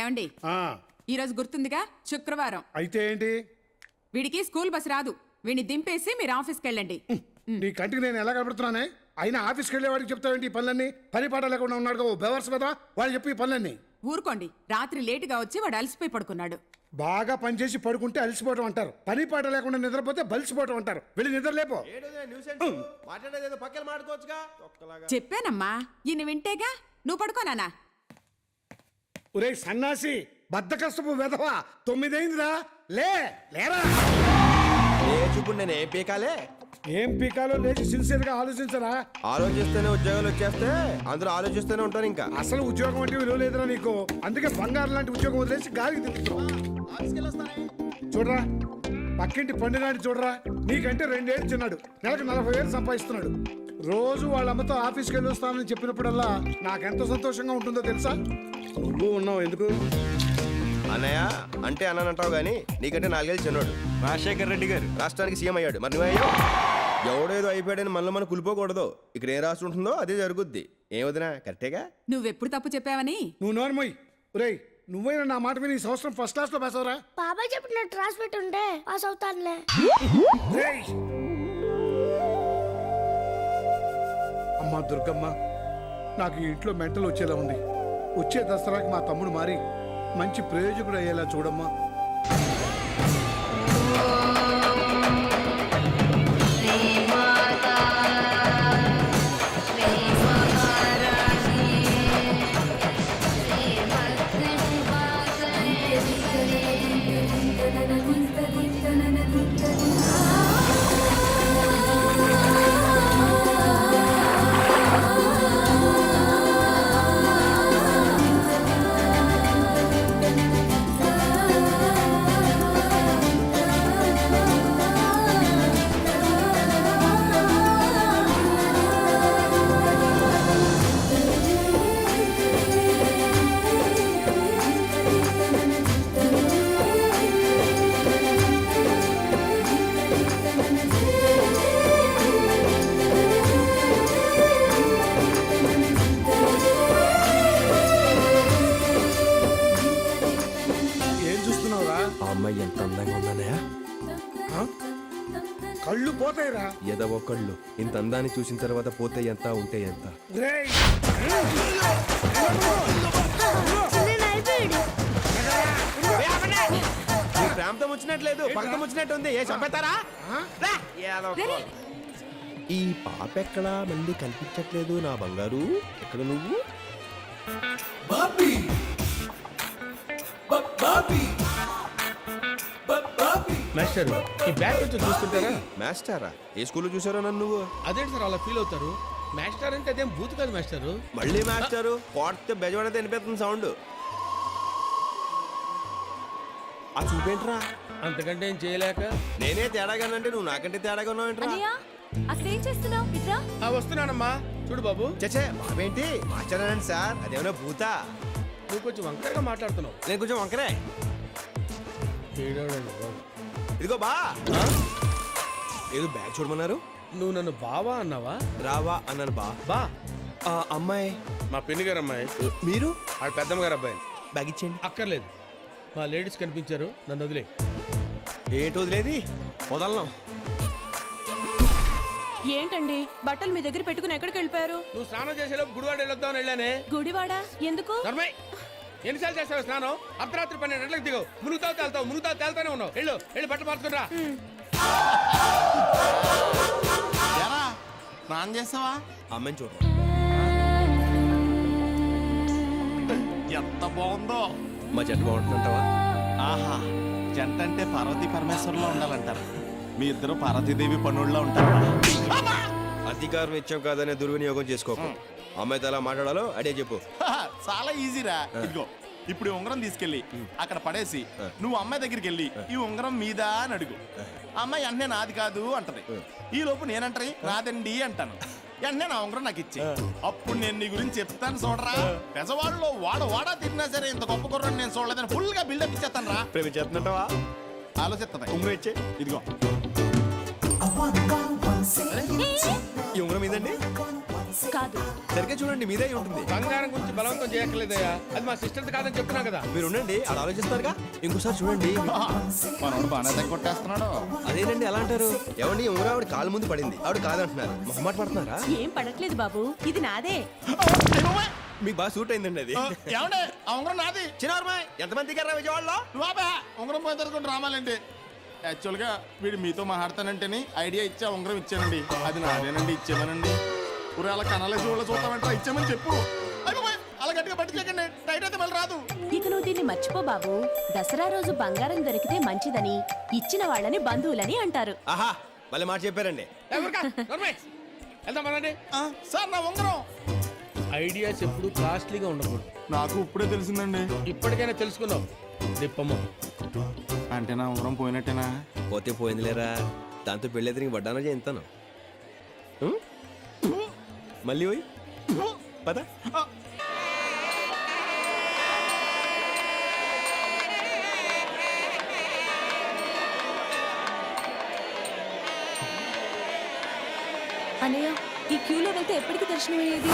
ఏమండి ఈ రోజు గుర్తుందిగా శుక్రవారం అయితే ఏంటి? వీడికి స్కూల్ బస్ రాదు. వీడిని దింపేసి మీరు ఆఫీస్కి వెళ్ళండి. నీ కంటికి నేను ఎలా కనబడుతున్నానే? అయినా ఆఫీస్కి వెళ్ళేవాడికి చెప్తావేంటి ఈ పనులన్నీ? పని పాట లేకుండా ఉన్నాడు బెవర్స్ కదా వాడు చెప్పి ఈ పనులన్నీ. ఊరుకోండి, రాత్రి లేటుగా వచ్చి వాడు అలసిపోయి పడుకున్నాడు. బాగా పనిచేసి పడుకుంటే అలసిపోవటం అంటారు, పని పాట లేకుండా నిద్రపోతే బలిసిపోవటం అంటారు. వెళ్ళి నిద్ర లేపో. చెప్పానమ్మా, ఈయన వింటేగా. నువ్వు పడుకోనానా? ఒరే సన్నాసి, బద్దకస్తపు వెధవా, 9 అయిందిరా, లేరా. ఇప్పుడు నేను ఏం పీకాలే? ఏం పీకాలో లేచి సిన్సియర్ గా ఆలోచించరా. ఆలోచిస్తేనే ఉద్యోగాలు వచ్చేస్తే అందరూ ఆలోచిస్తూనే ఉంటారు. ఇంకా అసలు ఉద్యోగం అంటే విలువ లేదురా నీకు. అందుకే బంగారం లాంటి ఉద్యోగం వదిలేసి గాలికి తిరుగుతున్నావు. చూడరా, పక్కింటి పండుగాని చూడరా, నీకంటే 2 ఏళ్ళు చిన్నాడు, నెలకు 40,000 సంపాదిస్తున్నాడు. రోజు వాళ్ళ అమ్మతో ఆఫీస్కి వెళ్ళి వస్తానని చెప్పినప్పుడల్లా నాకెంత సంతోషంగా ఉంటుందో తెలుసా. నువ్వు ఉన్నావు ఎందుకు? అన్నయ్య అంటే అన్నానంటావు గానీ నీకంటే 4 ఏళ్ళు చిన్నాడు. రాజశేఖర్ రెడ్డి గారు రాష్ట్రానికి సీఎం అయ్యాడు. మరి నువ్వయ్యో ఎవడేదో అయిపోయాడని మనం కులిపోకూడదు. ఇక్కడ ఏ రాష్ట్రం ఉంటుందో అదే జరుగుద్ది. ఏమవుతున్నా కరెక్టేగా? నువ్వెప్పుడు తప్పు చెప్పావని. నువ్వు నోర్మోయ్. ఒరేయ్, నువ్వైనా నా మాట విని ఈ సంవత్సరం ఫస్ట్ క్లాస్ లో పాస్ అవరా? బాబాయ్ చెప్పినట్టు రాసి పెట్టుంటే పాస్ అవుతానులే. అమ్మా దుర్గమ్మ, నాకు ఈ ఇంట్లో మెంటల్ వచ్చేలా ఉంది. వచ్చే దసరాకి మా తమ్ముడు మారి మంచి ప్రయోజకుడు అయ్యేలా చూడమ్మా. ఎంత అందంగా ఉందన్నయ్య. కళ్ళు పోతాయిరా. ఎదవ కళ్ళు ఇంత అందాన్ని చూసిన తర్వాత పోతే ఎంత ఉంటే ఎంత. ప్రాంతం వచ్చినట్లేదు, పక్కన వచ్చినట్టు ఉంది. ఏ చంపేస్తారా? ఈ పాప ఎక్కడా మళ్ళీ కనిపించట్లేదు. నా బంగారు ఎక్కడ నువ్వు? మాస్టర్, ఈ బ్యాగ్ కొంచెం చూసుకుంటారా? మాస్టరా? ఏ స్కూల్లో చూసారో నన్ను నువ్వు? అదేంటి సార్ అలా ఫీల్ అవుతారు? మాస్టర్ అంటే అదేం బూత్ కాదు మాస్టర్. మళ్ళీ మాస్టరు కొడితే బెజవాడైతే వినిపిస్తుంది సౌండ్. ఆ చూపేంట్రా? అంతకంటే ఏం చేయలేక నేనే తేడాగానంటే నువ్వు నాకంటే తేడాగా ఉన్నావేంట్రా? అసలేం చేస్తున్నావు? ఇట్రా. వస్తున్నానమ్మా. చూడు బాబు. చచ్చే బాబేంటి మాట్లాడానండి సార్, అదేమన్నా భూతా? నువ్వు కొంచెం వంకరగా మాట్లాడుతున్నావు. నేను కొంచెం వంకరే. ఇదిగో బా, ఏదో బ్యాగ్ చూడమన్నారు. నువ్వు నన్ను బావా అన్నావా? రావా అన్నాను. బా అమ్మాయి మా పిన్ని గారు అమ్మాయి. మీరు? ఆ పెద్దమ్మ గారు అబ్బాయి. బ్యాగ్ ఇచ్చేయండి. అక్కర్లేదు, మా లేడీస్ కనిపించారు, నన్ను వదిలే. ఏంటి వదిలేది? వదలను. ఏంటండి బట్టలు మీ దగ్గర పెట్టుకుని ఎక్కడికి వెళ్ళిపోయారు? నువ్వు స్నానం చేసేలోపు గుడివాడ వెళ్ళొద్దామని వెళ్ళానే. గుడివాడ ఎందుకు? ఎన్నిసార్లు చేస్తావు స్నానం? అర్ధరాత్రి 12 గంటలకు దిగవు. మునుగుతావు తేల్తానే ఉన్నావు. వెళ్ళి బట్టలు మార్చుకురా. స్నానం చేస్తావా? అమ్మాయిని చూడ. ఎంత బాగుందో. మా జట్టు బాగుంటుందంటావా? ఆహా, జంట అంటే పార్వతీ పరమేశ్వరంలో ఉండాలంటారు. మీ ఇద్దరు పార్వతీదేవి పనుల్లో ఉంటారు. అధికారం ఇచ్చాం కాదనే దుర్వినియోగం చేసుకోకు. అమ్మాయితో ఎలా మాట్లాడాలో అడే చెప్పు. చాలా ఈజీరా. ఇదిగో ఇప్పుడు ఈ ఉంగరం తీసుకెళ్ళి అక్కడ పడేసి నువ్వు అమ్మాయి దగ్గరికి వెళ్ళి ఈ ఉంగరం మీద అని అడుగు. అమ్మాయి వెంటనే నాది కాదు అంటది. ఈ లోపు నేనంటది నాదండి అంటాను. వెంటనే నా ఉంగరం నాకు ఇచ్చి అప్పుడు నేను నీ గురించి చెప్తాను చూడరా. పెజవాడలో వాడా తిన్నా సరే ఇంత గొప్ప కుర్రని నేను చూడలేదని ఫుల్ గా బిల్డప్ ఇచ్చేస్తాను రా. ప్రేమించేస్తున్నట్టవా? ఆలోచిస్తుంది. ఉంగరం ఇచ్చే. ఇదిగో ఈ ఉంగరం ఇదండి. కాదు. సరిగ్గా చూడండి మీదే అయి ఉంటుంది. బంగారం గురించి బలవంతం చేయక్కర్లేదయ్యా, అది మా సిస్టర్ కాదని చెప్తున్నా కదా. మీరు ఉండండి, అలా ఆలోచిస్తారుగా. ఇంకోసారి చూడండి. మనోడు బాగానే కొట్టేస్తున్నాడు. అదేనండి అలా అంటారు. ఏమండి ఉంగరం ఆవిడ కాలు ముందు పడింది, ఆవిడ కాదంటున్నారు. మొహమాట పడుతున్నారా? ఏం పడట్లేదు బాబు, ఇది నాదే. మీకు బాగా సూట్ అయిందండి అది. ఏమండే ఆ ఉంగరం నాది. చిన్నారమ్మాయి ఎంతమంది దిగారా విజయవాడలో? బాబా ఉంగరం పోయి తరుచుకుని రామాలండి. యాక్చువల్గా వీడు మీతో మాట్లాడతానంటేని ఐడియా ఇచ్చా ఉంగరం ఇచ్చానండి. అది నాదేనండి, ఇచ్చామనండి. ఊరు అలా కనాలే చూడాలి చూద్దామంటారా, ఇచ్చామని చెప్పు. అయిపోయి అలా గట్టిగా పట్టుకోకండి, టైట్ అయితే మళ్ళీ రాదు. ఇక నువ్వు దీన్ని మర్చిపో బాబు. దసరా రోజు బంగారం దొరికితే మంచిదని, ఇచ్చిన వాళ్ళని బంధువులని అంటారు. ఆహా మళ్ళీ మాట చెప్పారండి. వెళ్దాం పదండి. సార్ నా ఉంగరం. ఐడియాస్ ఎప్పుడు కాస్ట్లీగా ఉండకూడదు. నాకు ఇప్పుడే తెలిసిందండి. ఇప్పటికైనా తెలుసుకున్నావు దిప్పమ్మ. అంటే నా ఉంగరం పోయినట్టేనా? పోతే పోయిందిలేరా, దాంతో పెళ్ళెదిరికి పడ్డానో చేస్తాను. మళ్ళీ పోయి పద. అన్నయ్య, ఈ క్యూలో వెళ్తే ఎప్పటికి దర్శనం అయ్యేది?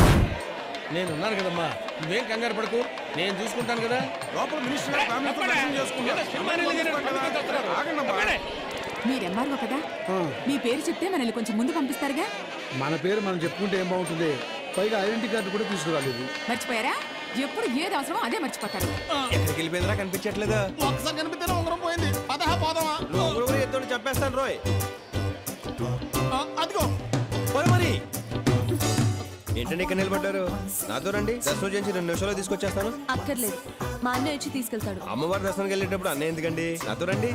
నేను ఉన్నాను కదమ్మా, నువ్వేం కంగారు పడకు, నేను చూసుకుంటాను కదా. లోపల మినిస్టర్ గారు ఫ్యామిలీతో దర్శనం చేసుకున్నారు. మీరు ఎంఆర్ఓ కదా, మీ పేరు చెప్తే మనల్ని కొంచెం ముందు పంపిస్తారుగా. మన పేరు మనం చెప్పుకుంటే ఏం బాగుంటుంది? పైగా ఐడెంటిటీ కార్డు కూడా తీసుకురాలేదు. మర్చిపోయారా? ఎప్పుడు ఏది అవసరమో అదే మర్చిపోతారు. ఎక్కడికి వెళ్ళిపోయిందిరా, కనిపించట్లేదా? ఒకసారి కనిపిస్తేనే ఉంగరం పోయింది. పదహా పోదామా? నువ్వు ఒకరు కూడా ఎత్తుని చెప్పేస్తాను రోయ్. అదిగో పోయి మరి. ఏంటండి ఇక్కడ నిలబడ్డారు? నాతో రండి, దర్శనం చేసి 2 నిమిషాల్లో తీసుకొచ్చేస్తాను. అక్కర్లేదు, మా అన్నయ్య వచ్చి తీసుకెళ్తాడు. అమ్మవారి దర్శనానికి వెళ్ళేటప్పుడు అన్నయ్య ఎందుకండి? నాతో రండి.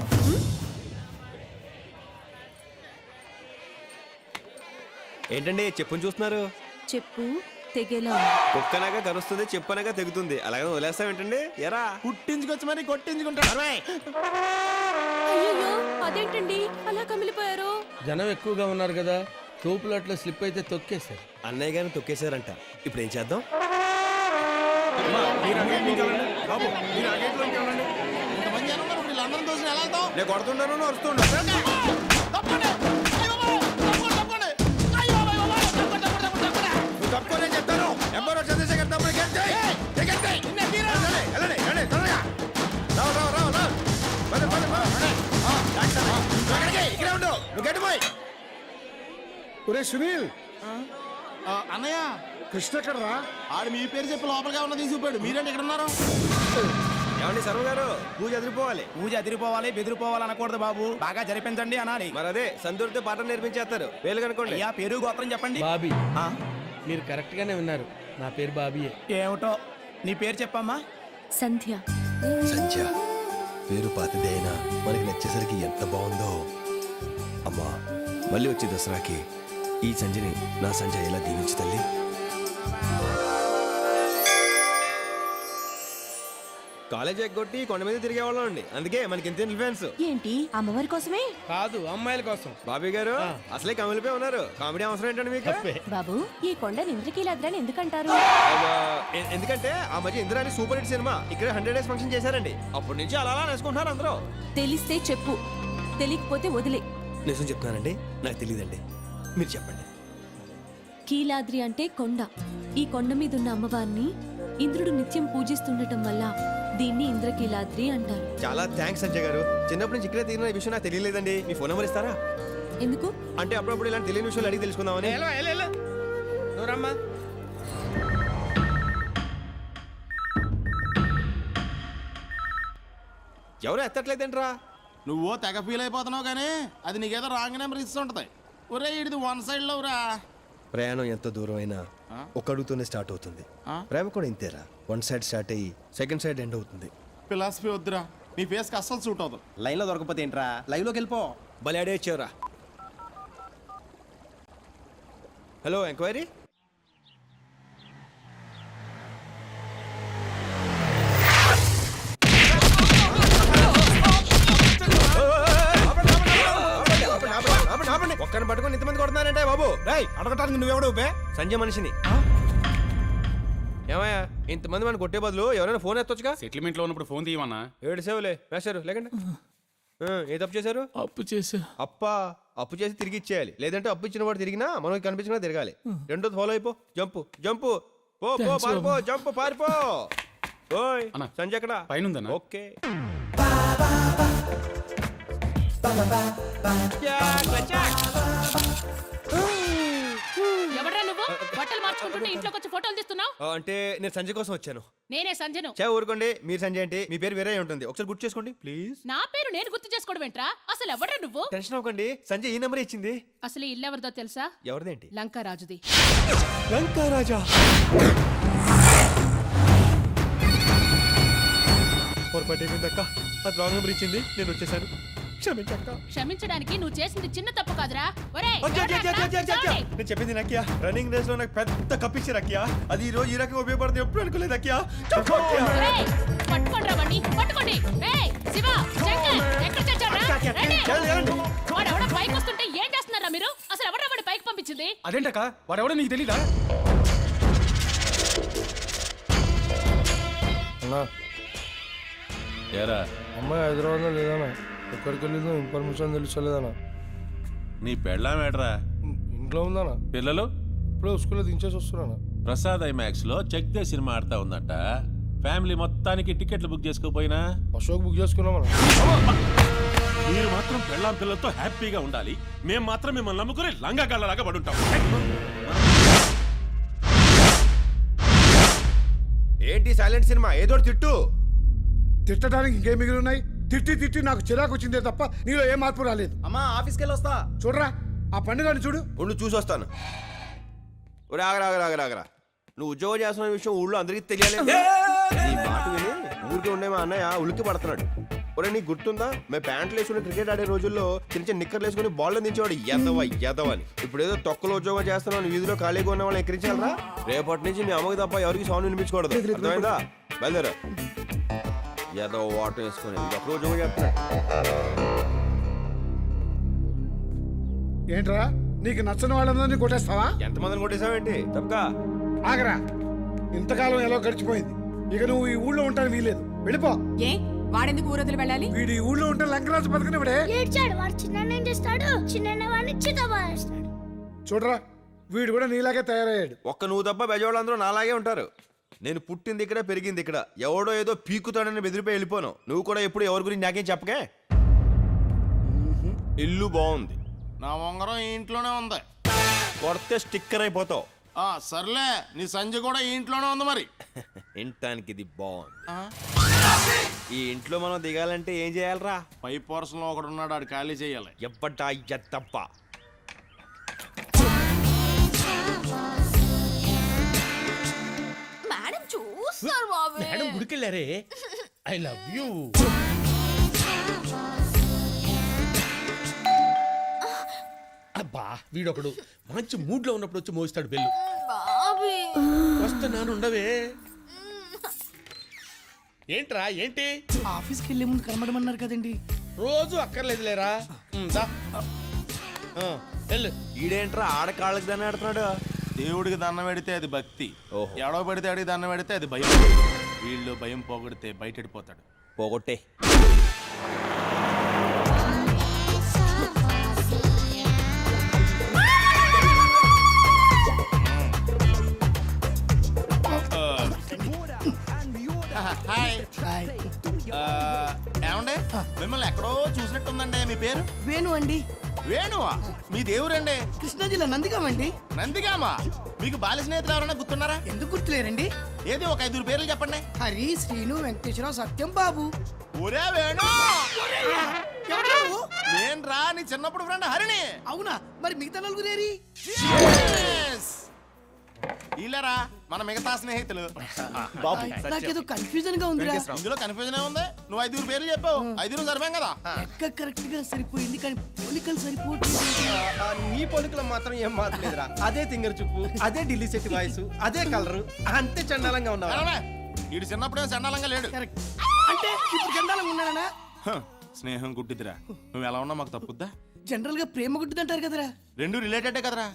ఏంటండి చెప్పుని చూస్తున్నారు? చెప్పు తెగేలా ఉంది. కుక్కనగా కరుస్తుంది, చెప్పనగా తెగుతుంది. అలాగే వదిలేస్తాం ఏంటండి? ఎరా పుట్టించుకొచ్చి మరి కొట్టించుకుంటాడు. అయ్యో, అదేంటండి అలా కమిలిపోయారు? జనం ఎక్కువగా ఉన్నారు కదా, తోపులు అట్లా స్లిప్ అయితే తొక్కేశారు. అన్నయ్య గారిని తొక్కేశారంట. ఇప్పుడు ఏం చేద్దాం? ఇంతమంది జనం ఉన్నారు, వీళ్ళందరం దోషం ఎలా వెళ్తాం? నేను కొడుతుంటాను, వస్తుంటా. తప్పండి. అయ్యో బాబోయ్, తప్పండి, తప్పండి. అయ్యో బాబోయ్, బాబోయ్, తప్పండి, తప్పండి, తప్పండి, తప్పండి. నువ్వు తప్పుకోనే చెప్తాను. ఎంబరో చంద్రశేఖర్ తమ్ముడికి ఏం చేయి? దిగండి. నిన్నే తీరా. వెళ్ళండి, వెళ్ళండి, త్వరగా. రావు, రావు, రావు, రావు. పద, పద, పద. నువ్వు ఎక్కడికి? ఇక్కడే ఉండు. నువ్వు గట్టిపోయి. ఒరే సునీల్, అన్నయ్య కృష్ణ ఎక్కడరా? ఆడు మీ పేరు చెప్పి లోపలిగా ఉన్న తీసుకుపోయాడు. మీరేంటి ఇక్కడ ఉన్నారు? ఏమండి శర్మ గారు, పూజ ఎదిరిపోవాలి. పూజ ఎదిరిపోవాలి, బెదిరిపోవాలి అనకూడదు బాబు. బాగా జరిపించండి అనాలి. మరి అదే సందూరితో పాఠం నేర్పించేస్తారు. వేలు కనుకోండి. అయ్యా పేరు గోత్రం చెప్పండి. బాబీ, ఆ, మీరు కరెక్ట్ గానే విన్నారు, నా పేరు బాబీయే. ఏమిటో నీ పేరు చెప్పమ్మా. సంధ్య. సంధ్య పేరు పాతదే అయినా మనకి నచ్చేసరికి ఎంత బాగుందో. అమ్మా మళ్ళీ వచ్చే దసరాకి ఈ సంజని నా సంజయ్ ఎలా దీవించు తల్లి. కాలేజ్ ఎగ్గొట్టి కొండ మీద తిరిగేవాళ్ళం అండి, అందుకే మనకి ఇంత ఇన్ఫ్లుయెన్స్. ఏంటి అమ్మవారి కోసమే? కాదు, అమ్మాయిల కోసం. బాబీ గారు అసలే కమిలిపోయి ఉన్నారు. కామెడీ అవసరం ఏంటండి మీకు? తప్పే. బాబు, ఈ కొండని ఇంద్రకీలాద్రని ఎందుకంటారు? ఎందుకంటే ఆ మధ్య ఇందిరాని సూపర్ హిట్ సినిమా ఇక్కడ 100 days ఫంక్షన్ చేశారండి. అప్పటి నుంచి అలా అలా నేర్చుకుంటున్నారు అందరూ. తెలిస్తే చెప్పు, తెలియకపోతే వదిలే. నిజం చెప్తున్నానండి, నాకు తెలియదండి, మీరు చెప్పండి. కీలాద్రి అంటే కొండ. ఈ కొండ మీద ఉన్న అమ్మవారిని ఇంద్రుడు నిత్యం పూజిస్తుండటం వల్ల దీన్ని ఇంద్రకీలాద్రి అంటారు. చాలా థ్యాంక్స్ సంజయ్ గారు. చిన్నప్పటి నుంచి ఇక్కడే తిరిగిన ఈ విషయం నాకు తెలియలేదండి. మీ ఫోన్ నెంబర్ ఇస్తారా? ఎందుకు? అంటే అప్పుడప్పుడు ఇలాంటి తెలియని విషయాలు అడిగి తెలుసుకుందామని. ఎలా ఎలా నువ్వు రమ్మా. ఎవరు ఎత్తట్లేదేంట్రా? నువ్వు తెగ ఫీల్ అయిపోతున్నావు కానీ అది నీకేదో రాంగ్ నెంబర్ ఇస్తుంటది. ఒరే ఇది 1 side లో రా. ప్రయాణం ఎంత దూరం అయినా ఒక అడుగుతోనే స్టార్ట్ అవుతుంది. ప్రేమ కూడా ఇంతేరా, 1 side స్టార్ట్ అయ్యి 2nd side ఎండ్ అవుతుంది. ఫిలాసఫీ వద్దురా, నీ ఫేస్ కి అస్సలు సూట్ అవుతుంది. లైన్ లో దొరకపోతే ఏంట్రా, లైవ్ లోకి వెళ్ళిపో. భలే అడే వచ్చావురా. Hello, enquiry. ఒక్కరిని పట్టుకొని ఇంతమంది కొడుతున్నారంటే బాబు. రేయ్, అడగటానికి నువ్వెవడు ఉపే? సంజయ్ మనిషిని. ఏమయ్యా, ఇంతమంది మనం కొట్టే బదులు ఎవరైనా ఫోన్ ఎత్తొచ్చుగా? సెటిల్మెంట్ లో ఉన్నప్పుడు ఫోన్ తీయమన్నా. 7 సేవలే వేశారు లేకండి. ఏ తప్పు చేశారు? అప్పు చేసా. అప్పు చేసి తిరిగి ఇచ్చేయాలి, లేదంటే అప్పు ఇచ్చిన వాడు తిరిగినా మనకి కనిపించినా తిరగాలి. రెండోది ఫాలో అయిపో. జంపు జంపు పో పో Thanks, పారిపో, బాబు. జంపు పారిపో. ఓయ్ అన్న. సంజయ్ ఎక్కడ? పైనుందన్న. ఓకే. ఎవడ్రా నువ్వు బట్టలు మార్చుకుంటుంటే ఇంట్లోకి వచ్చి ఫోటోలు తీస్తున్నావు? అంటే నేను సంజయ్ కోసం వచ్చాను. నేనే సంజను. చే ఊరుకోండి, మీరు సంజయ్ అంటే మీ పేరు వేరే ఉంటుంది. ఒకసారి గుర్తు చేసుకోండి ప్లీజ్. నా పేరు నేను గుర్తు చేసుకోవడం ఏంట్రా? అసలు ఎవడ్రా నువ్వు? టెన్షన్ అవ్వకండి, సంజయ్ ఈ నెంబర్ ఇచ్చింది. అసలు ఈ ఇల్లు ఎవరిదో తెలుసా? ఎవరిదేంటి? లంకారాజుది. లంకారాజా? పొరపాటు ఏమైందక్క? అది రాంగ్ నెంబర్ ఇచ్చింది, నేను వచ్చేసాను. క్షమించక్క. క్షమించడానికి నువ్వు చేసింది చిన్న తప్పు కాదురా. ఒరేయ్, అచ్చా, అచ్చా, అచ్చా, అచ్చా, అచ్చా, అచ్చా. చావండి. నేను చెప్పింది నక్కియా, రన్నింగ్ రేస్ లో నాకు పెద్ద కప్పించారు అక్కియా. అది ఈ రోజు ఈ రకంగా ఉపయోగపడుతుంది ఎప్పుడు అనుకోలేదు అక్కియా. చెప్పు అక్కియా. ఒరేయ్, పట్టుకోండిరా వాణ్ణి, పట్టుకోండి. ఏయ్, శివ, శంకర్, ఎక్కడ చచ్చారా? రండి. వాడెవడో పైకి వస్తుంటే ఏం చేస్తున్నారా మీరు? అసలు ఎవడ్రా వాడి పైకి పంపించింది? అదేంటక్క వాడెవడో నీకు తెలీదా? ఏరా అమ్మాయి హైదరాబాద్లో లేదన్నా, ఎక్కడికి వెళ్ళిందో ఇన్ఫర్మేషన్ తెలుసలేదన్నా. నీ పెళ్ళామేట్రా? ఇంట్లో ఉందన్నా, పిల్లలు ఇప్పుడే స్కూల్లో దించేసి వస్తున్నానా. ప్రసాద్ ఐమాక్స్ లో చెక్ దే సినిమా ఆడుతా ఉందట. ఫ్యామిలీ మొత్తానికి టికెట్లు బుక్ చేసుకోపోయినా అశోక్ బుక్ చేసుకున్నామన్నా. మీరు మాత్రం పెళ్ళాం పిల్లలతో హ్యాపీగా ఉండాలి, మేము మాత్రం మిమ్మల్ని నమ్ముకుని లంగా కళ్ళలాగా పడుంటాం. ఏంటి సైలెంట్ సినిమా? ఏదో ఒకటి తిట్టు. తిట్టడానికి ఇంకేం మిగిలి ఉన్నాయి? తిట్టి తిట్టి నాకు చిరాకు వచ్చిందే తప్ప నీలో ఏ మార్పు రాలేదు. అమ్మా ఆఫీస్కి వెళ్ళి వస్తా. చూడరా ఆ పండుగని చూడు. ఉండు చూసి వస్తాను. ఒరే ఆగరా ఆగరా ఆగరా ఆగరా. నువ్వు ఉద్యోగం చేస్తున్న విషయం ఊళ్ళో అందరికీ తెలియాలి. నీ మాట విని ఊరికి ఉండే మా అన్నయ్య ఉలిక్కి పడుతున్నాడు. ఒరే నీకు గుర్తుందా, మేము ప్యాంట్లు వేసుకుని క్రికెట్ ఆడే రోజుల్లో చిన్న చిన్న నిక్కర్లు వేసుకుని బాల్ దించేవాడు ఎదవని. ఇప్పుడు ఏదో తొక్కలో ఉద్యోగం చేస్తున్నావు, వీధిలో ఖాళీగా ఉన్న వాళ్ళని ఎక్కిరించాలరా. రేపటి నుంచి మీ అమ్మకి తప్ప ఎవరికి సౌండ్ వినిపించకూడదు, అర్థమైందా? బయలుదేరా. ఏదో వాటర్ వేసుకొని అప్పుడు ఉద్యోగం చేస్తున్నాడు. ఏంట్రా నీకు నచ్చని వాళ్ళందరినీ కొట్టేస్తావా? ఎంతమందిని కొట్టేసావేంటి? తప్పక ఆగరా, ఇంతకాలం ఎలా గడిచిపోయింది. ఇక నువ్వు ఈ ఊళ్ళో ఉంటాను వీలేదు, వెళ్ళిపో. ఏ వాడెందుకు ఊరొదిలి వెళ్ళాలి? వీడు ఈ ఊళ్ళో ఉంటే లంకరాజు బతకనివిడే. ఏడ్చాడు వాడు. చిన్న ఏం చేస్తాడు? చిన్న వాడిని చితబారేస్తాడు. చూడరా వీడు కూడా నీలాగే తయారయ్యాడు. ఒక్క నువ్వు తప్ప బెజవాళ్ళందరూ నాలాగే ఉంటారు. నేను పుట్టింది ఇక్కడ, పెరిగింది ఇక్కడ. ఎవడో ఏదో పీకుతాడని బెదిరిపోయి వెళ్ళిపోను. నువ్వు కూడా ఎప్పుడు ఎవరి గురించి నాకేం చెప్పకే. ఇల్లు బాగుంది, నా ఉంగరం ఈ ఇంట్లోనే ఉంది. కొడితే స్టిక్కర్ అయిపోతావు. సర్లే, నీ సంజయ్ కూడా ఈ ఇంట్లోనే ఉంది మరి. ఇంటానికి ఇది బాగుంది. ఈ ఇంట్లో మనం దిగాలంటే ఏం చేయాలరా? పై పోర్షన్లో ఒకడు ఉన్నాడు, ఆడు ఖాళీ చేయాలి. ఎప్పటా ఎత్తప్ప. మేడం చూస్తారు బాబు. మేడం గుడికెళ్ళారే. I love you. అబ్బా వీడొకడు మంచి మూడ్ లో ఉన్నప్పుడు వచ్చి మోస్తాడు బెల్లు. వస్తున్నాను ఉండవే. ఏంట్రా ఏంటి? ఆఫీస్కి వెళ్ళే ముందు కనబడమన్నారు కదండి. రోజు అక్కర్లేదు లేరా. వెళ్ళు. ఈడేంట్రా ఆడకాళ్ళకి దాన్ని ఆడుతున్నాడు. దేవుడికి దండం పెడితే అది భక్తి, ఓహో. ఎడవ పెడితే అడిగి దండం పెడితే అది భయం. వీళ్ళు భయం పోగొడితే బయటడిపోతాడు. పోగొట్టే. హాయ్. ఏమండే, మిమ్మల్ని ఎక్కడో చూసినట్టుందండి. మీ పేరు? వేణు అండి. వేణువా? మీ దేవురండి? కృష్ణా జిల్లా నందిగామండి. నందిగామా? మీకు బాల్య స్నేహితులు ఎవరైనా గుర్తున్నారా? ఎందుకు గుర్తులేరండి? ఏది ఒక 5 పేర్లు చెప్పండి. హరి, శ్రీను, వెంకటేశ్వరరావు, సత్యం, బాబు. ఒరే వేణు, నేను రా నీ చిన్నప్పుడు ఫ్రెండ్ హరిని. అవునా? మరి మిగతా నలుగురేరి? ఇల్లరా మన మిగతా స్నేహితులు. నాకేదో కన్ఫ్యూజన్ గా ఉందిరా. ఇందులో కన్ఫ్యూజన్ ఉంది. నువ్వు 5 పేర్లు చెప్పావు, 5 సరిపోయాం కదా. లెక్క కరెక్ట్ గా సరిపోయింది కానీ పోలికలు సరిపోతుంది. నీ పొలికలు మాత్రం ఏం మాట్లేదురా. అదే తింగర్ చూపు, అదే ఢిల్లీ సెట్ వాయిస్, అదే కలరు, అంతే చండాలంగా ఉన్నావు. వీడు చిన్నప్పుడే చండాలంగా లేడు. కరెక్ట్. అంటే ఇప్పుడు చండాలంగా ఉన్నానా? స్నేహం గుడ్డిదిరా. నువ్వు ఎలా ఉన్నా మాకు తప్పుద్దా? జనరల్ గా ప్రేమ గుడ్డిదంటారు కదరా. 2 రిలేటెడే కదరా.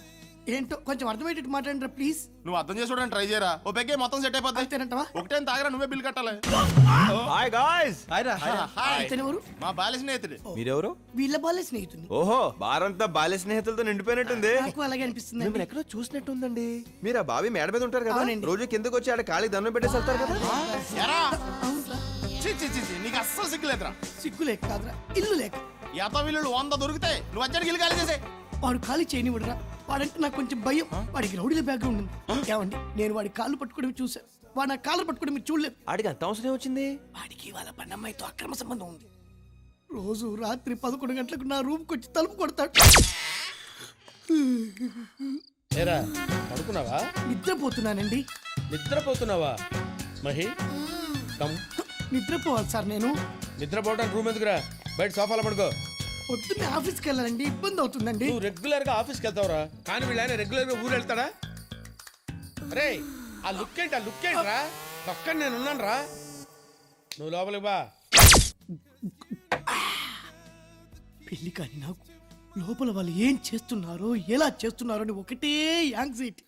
ఏంటో కొంచెం అర్థమయ్యేటట్టు మాట్లాడండి ప్లీజ్. నువ్వు అర్థం చేసుకోవడానికి ట్రై చేయరా, ఓ పెగ్గే మొత్తం సెట్ అయిపోద్ది. అంతేనంటవా? ఒకటే తాగరా, నువ్వే బిల్ కట్టాలి. Hi guys. హాయ్. ఇతను ఎవరు? మా బాల్య స్నేహితుడు. మీరెవరు? వీళ్ళ బాల్య స్నేహితుని. ఓహో, బారంతా బాల్య స్నేహితులతో నిండిపోయినట్టుంది. నాకు అలాగే అనిపిస్తుంది. మిమ్మల్ని ఎక్కడో చూసినట్టుందండి. మీరు ఆ బావి మేడ మీద ఉంటారు కదా, అవునండి. రోజు కిందకు వచ్చి ఆడ కాళీ దండం పెట్టేసి వెళ్తారు కదా. ఎరా చి చి చి చి, నీకు అస్సలు సిగ్గులేదురా. సిగ్గు లేక కాదురా, ఇల్లు లేక. యాత వీళ్ళు 100 దొరికితే నువ్వు వచ్చాడికి ఇల్లు ఖాళీ చేసే. వాడు ఖాళీ చేయనివ్వడురా. వాడంటే నాకు కొంచెం భయం. వాడికి రౌడీల బ్యాక్గ్రౌండ్ ఉంది. ఏమండి, నేను వాడి కాళ్ళు పట్టుకోవడం చూశాను. వాడు నా కాళ్ళు పట్టుకోవడం మీరు చూడలేదు. ఆడికి అంత అవసరం వచ్చింది. వాడికి వాళ్ళ పన్నమ్మాయితో అక్రమ సంబంధం ఉంది. రోజు రాత్రి 11 గంటలకు నా రూమ్కి వచ్చి తలుపు కొడతాడు. ఏరా పడుకున్నావా? నిద్రపోతున్నానండి. నిద్రపోతున్నావా? మహి కమ్. నిద్రపోవాలి సార్ నేను. నిద్రపోవడానికి రూమ్ ఎందుకురా, బయట సోఫాలో పడుకో. పొద్దున్నే ఆఫీస్కి వెళ్ళాలండి, ఇబ్బంది అవుతుందండి. నువ్వు రెగ్యులర్ గా ఆఫీస్కి వెళ్తావురా, కానీ వీళ్ళైనా రెగ్యులర్ గా ఊరు వెళ్తాడా? రే ఆ లుక్ ఏంటి, ఆ లుక్ ఏంట్రా? పక్కన నేను ఉన్నాను రా, నువ్వు లోపలికి బా. పెళ్లి కానీ నాకు లోపల వాళ్ళు ఏం చేస్తున్నారో ఎలా చేస్తున్నారో అని ఒకటే యాంగ్జైటీ.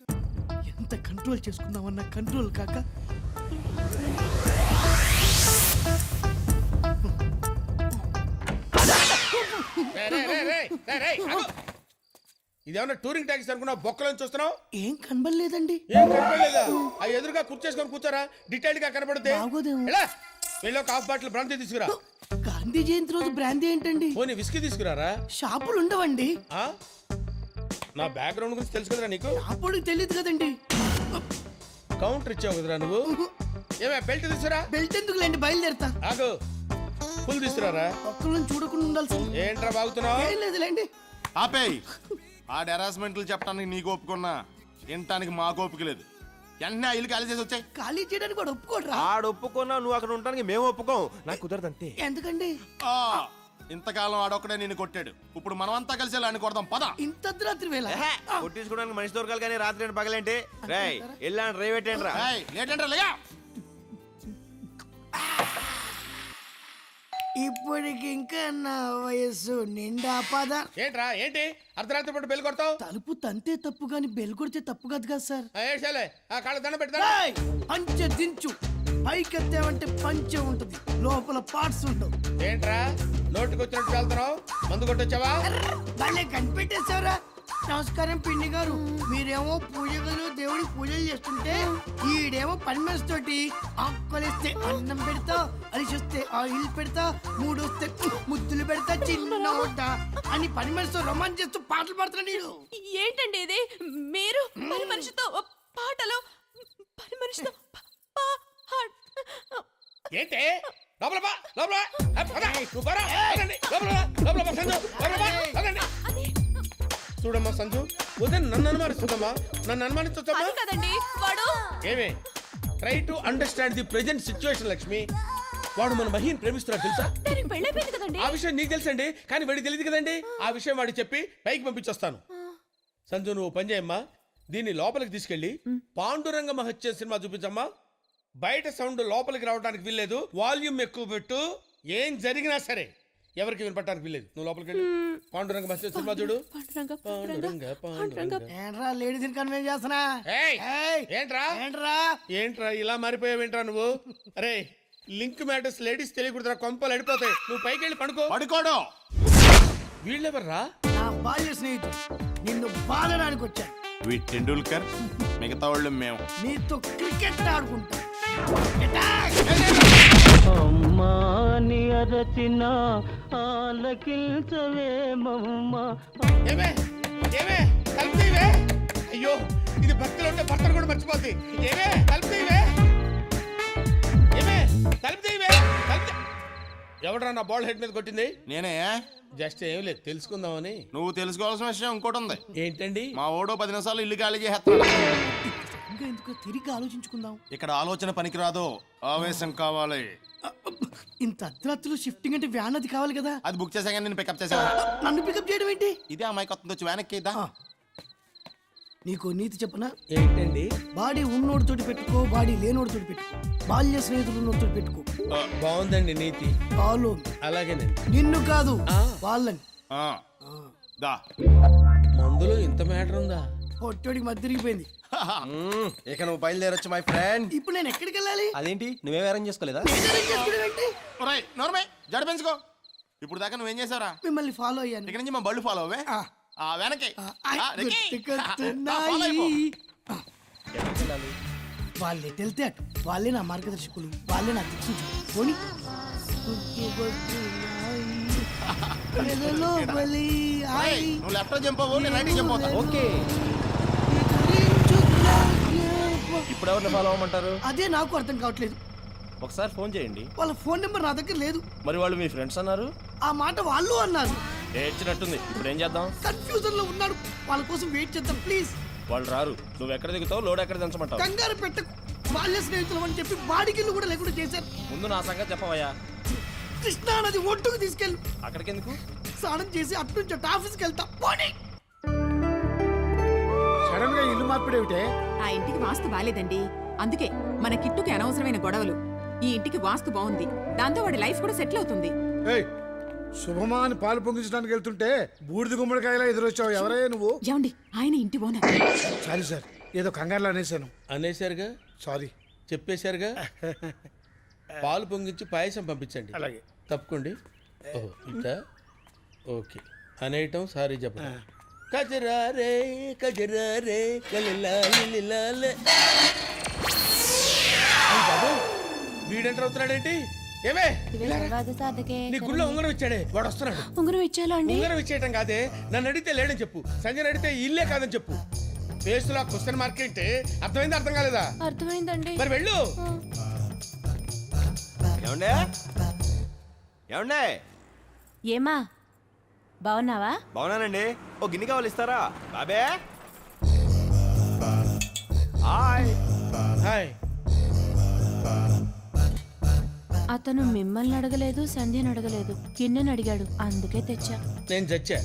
ఎంత కంట్రోల్ చేసుకుందామన్నా కంట్రోల్ కాక ఇదేమన్నా టూరింగ్ ట్యాక్సీ అనుకున్నా, బొక్కలను చూస్తున్నావు? ఏం కనబడలేదండి. ఏం కనపడలేదా? ఆ ఎదురుగా కుర్చేసుకొని కూర్చోరా, డీటెయిల్ గా కనపడుతుంది. బాగోదేమో. వెళ్ళి ఒక హాఫ్ బాటిల్ బ్రాంతి తీసుకురా. గాంధీ జయంతి రోజు బ్రాందీ ఏంటండి? పోనీ విస్కీ తీసుకురారా. షాపులు ఉండవండి. ఆ? నా బ్యాక్గ్రౌండ్ గురించి తెలుసు కదరా నీకు? అప్పుడు తెలియదు కదండి. కౌంటర్ ఇచ్చావు కదరా నువ్వు. ఏమే బెల్ట్ తీసుకురా. బెల్ట్ ఎందుకులేండి, బయలుదేరతా. ఆగు, ఫుల్ తీసుకురారా. ఒక్కళ్ళని చూడకుండా ఉండాల్సింది. ఏంట్రా బాగుతున్నావు? ఏం లేదులేండి. ఆపేయ్. ఆ హెరాస్మెంట్లు చెప్పడానికి నీకు ఒప్పుకున్నా, వినటానికి మాకు ఓపిక లేదు. వెంటనే ఆ ఇల్లు ఖాళీ చేసి వచ్చాయి. ఖాళీ చేయడానికి కూడా ఒప్పుకోడ్రా. ఆడు ఒప్పుకున్నా నువ్వు అక్కడ ఉండడానికి మేము ఒప్పుకోం. నాకు కుదరదు అంతే. ఎందుకండి? ఇంతకాలం ఆడొక్కడే నిన్ను కొట్టాడు, ఇప్పుడు మనమంతా కలిసి వెళ్ళి ఆయన కొడదాం పద. ఇంత అర్ధరాత్రి వేళ కొట్టించుకోవడానికి మనిషి దొరకాలి కానీ రాత్రి ఏంటి పగలేంటి? రేయ్ వెళ్ళాను రేవేటేంటి రా. లేట్ అంటే లేగా. ఇప్పటికి ఇంకా నా వయస్సు నిండా పద. ఏంట్రా ఏంటి అర్ధరాత్రి పూట బెల్ కొడతావు? తలుపు తంతే తప్పు గాని బెల్ కొడితే తప్పు కాదు కదా సార్. ఏడ్చాలే, ఆ కాళ్ళ దండం పెడతా. పంచె దించు. పైకెత్తావంటే పంచె ఉంటది, లోపల పార్ట్స్ ఉండవు. ఏంట్రా నోటికి వచ్చినట్టు వెళ్తున్నావు? మందు కొట్టొచ్చావా? భలే కనిపెట్టేశారా. నమస్కారం పిండి గారు. మీరేమో పూజలు దేవుడి పూజలు చేస్తుంటే ఈడేమో పని మనిషి తోటి ఆకులిస్తే అన్నం పెడతా, అలిసిస్తే ఆయిల్ పెడతా, మూడొస్తే ముద్దులు పెడతా చిన్నోట అని పని మనిషితో రొమాన్స్ చేస్తూ పాటలు పాడుతున్నాడు. ఏంటండి ఇది? మీరు పని మనిషితో పాటలు, పని మనిషితో ఏంటి? లోపల బా, లోపల బా. పద, నువ్వు పద. పదండి, లోపల బా, లోపల బా సంజు, లోపల బా, పదండి. చూడమ్మా సంజు, ఉదయం నన్ను అనుమానిస్తుందమ్మా. నన్ను అనుమానించొచ్చమ్మా? కదండి వాడు. ఏమే try to understand the present situation Lakshmi. వాడు మన మహిని ప్రేమిస్తున్నాడు తెలుసా? పెళ్ళైపోయింది కదండి. ఆ విషయం నీకు తెలుసండి, కానీ వాడికి తెలియదు కదండి. ఆ విషయం వాడికి చెప్పి పైకి పంపించొస్తాను. సంజు నువ్వు పని చేయమ్మా, దీన్ని లోపలికి తీసుకెళ్లి పాండురంగ మహత్య సినిమా చూపించమ్మా. బయట సౌండ్ లోపలికి రావడానికి వీల్లేదు, వాల్యూమ్ ఎక్కువ పెట్టు. ఏం జరిగినా సరే ఎవరికి వినపడటానికి వీల్లేదు. నువ్వు లోపలికి వెళ్ళి పాండురంగ మహత్య సినిమా చూడు. ఏంట్రా లేడీస్ కన్వెన్స్ చేస్తున్నా? ఏంట్రా ఏంట్రా ఏంట్రా ఇలా మారిపోయావేంట్రా నువ్వు? అరే లింక్ మ్యాటర్స్ లేడీస్ తెలియకూడదురా, కొంపలు అడిపోతాయి. నువ్వు పైకి వెళ్ళి పడుకోడు. వీళ్ళెవర్రా? నా బాల్య స్నేహితుడు, నిన్ను బాధడానికి వచ్చాను. వీటి టెండూల్కర్, మిగతా వాళ్ళు మేము. నీతో క్రికెట్ ఆడుకుంటా. ఏమే ఏమే కలుపు తీయవే. అయ్యో ఇది భక్తిలో ఉంటే భర్తను కూడా మర్చిపోద్ది. ఏమే కలుపు తీయవే. ఏమే కలుపు తీయవే. ఎవడరా నా బాల్ హెడ్ మీద కొట్టింది? నేనే. జస్ట్ ఏం లేదు తెలుసుకుందామని. నువ్వు తెలుసుకోవాల్సిన విషయం ఇంకోటి ఉంది. ఏంటండి? మా ఓడో 10 నిమిషాలు ఇల్లు ఖాళీ చేస్తాడు. ఇంకా ఎందుకో తిరిగి ఆలోచించుకుందాం. ఇక్కడ ఆలోచన పనికిరాదు, ఆవేశం కావాలి. ఇంత అర్ధరాత్రులు షిఫ్టింగ్ అంటే వ్యాన్ అది కావాలి కదా. అది బుక్ చేసాక నేను పికప్ చేసాను. నన్ను పికప్ చేయడం ఏంటి? ఇదే అమ్మాయి కొత్త వచ్చి వ్యాన్ ఎక్కిద్దా. నీకు నీతి చెప్పనా? ఏంటండి? బాడీ ఉన్నోడితోటి పెట్టుకో, బాడీ లేనోడితోటి పెట్టుకో, బాల్య స్నేహితులు ఉన్నోడితోటి పెట్టుకో. బాగుందండి నీతి. ఫాలో. అలాగేనండి. నిన్ను కాదు వాళ్ళని. దా మందులో ఇంత మ్యాటర్ ఉందా? కొట్టోడికి మధ్యరిగిపోయింది. ఇక నువ్వు బయలుదేరొచ్చు మై ఫ్రెండ్. ఇప్పుడు నేను ఎక్కడికి వెళ్ళాలి? అదేంటి నువ్వేం అరేంజ్ చేసుకోలేదా? ఒరేయ్ నోర్మే జడ పెంచుకో. ఇప్పుడు దాకా నువ్వేం చేసావురా? మిమ్మల్ని ఫాలో అయ్యాను. ఇక్కడ నుంచి మా బళ్ళు ఫాలో అవే. వెనకే వాళ్ళు ఎటు వెళ్తే అటు. వాళ్ళే నా మార్గదర్శకులు, వాళ్ళే నా దిక్సూచులు. పోనీ నువ్వు లెఫ్ట్ జంప్ అవ్వు, నేను రైట్ జంప్ అవుతా. ఓకే. ఇప్పుడు ఎవరిని ఫాలో అవ్వమంటారు? అదే నాకు అర్థం కావట్లేదు. ఒకసారి ఫోన్ చేయండి. వాళ్ళ ఫోన్ నెంబర్ నా దగ్గర లేదు. మరి వాళ్ళు మీ ఫ్రెండ్స్ అన్నారు. ఆ మాట వాళ్ళు అన్నారు. ఏడ్చినట్టుంది. ఇప్పుడు ఏం చేద్దాం? కన్ఫ్యూజన్ లో ఉన్నాడు. వాళ్ళ కోసం వెయిట్ చేద్దాం ప్లీజ్. వాళ్ళు రారు. నువ్వు ఎక్కడ దిగుతావు, లోడ్ ఎక్కడ దించమంటావు? కంగారు పెట్టకు. బాల్య స్నేహితులు అని చెప్పి బాడిగిల్లు కూడా లేకుండా చేశారు. ముందు నా సంగతి చెప్పవయ్యా. కృష్ణా నది ఒడ్డుకు తీసుకెళ్ళు. అక్కడికి ఎందుకు? స్నానం చేసి అటు నుంచి అటు ఆఫీస్కి వెళ్తా. పోనీ. సడన్ గా ఇల్లు మార్పిడేమిటే? ఆ ఇంటికి వాస్తు బాలేదండి. అందుకే మన కిట్టుకి అనవసరమైన గొడవలు. ఈ ఇంటికి వాస్తు బాగుంది, దాంతో వాడి లైఫ్ కూడా సెటిల్ అవుతుంది. ఏయ్, శుభమా అని పాలు పొంగించడానికి వెళ్తుంటే బూడిద గుమ్మడికాయలా ఎదురొచ్చావు. ఎవరయ్యా నువ్వు? ఏమండి, ఆయన ఇంటి ఓనర్. సారీ సార్, ఏదో కంగారులో అనేసాను. అనేసారుగా, సారీ. చెప్పేశారుగా. పాలు పొంగించి పాయసం పంపించండి. అలాగే. తప్పుకోండి. ఓహో ఇట్టా? ఓకే. అనేయటం సారీ చెప్పండి. కజరా రే కజరా రే కలిలాలిలాలే. వీడెంటర్ అవుతున్నాడేంటి? ఏమే నీ గుళ్ళో ఉంగరం ఇచ్చాడే, వాడు వస్తున్నాడు. ఉంగరం ఇచ్చేలా అండి? ఉంగరం ఇచ్చేయటం కాదే, నన్ను అడిగితే లేడని చెప్పు. సంజయ్ అడిగితే ఇల్లే కాదని చెప్పు. ఫేస్లో క్వశ్చన్ మార్క్ ఏంటి? అర్థమైంది అర్థం కాలేదా? అర్థమైందండి. మరి వెళ్ళు. ఏమండే ఏమండే? ఏమా బాగున్నావా? బాగున్నానండి. ఓ గిన్నె కావాలి, ఇస్తారా? బాబే హాయ్. హాయ్. అతను మిమ్మల్ని అడగలేదు, సంధ్యని అడగలేదు, గిన్నెని అడిగాడు, అందుకే తెచ్చా. నేను చచ్చా.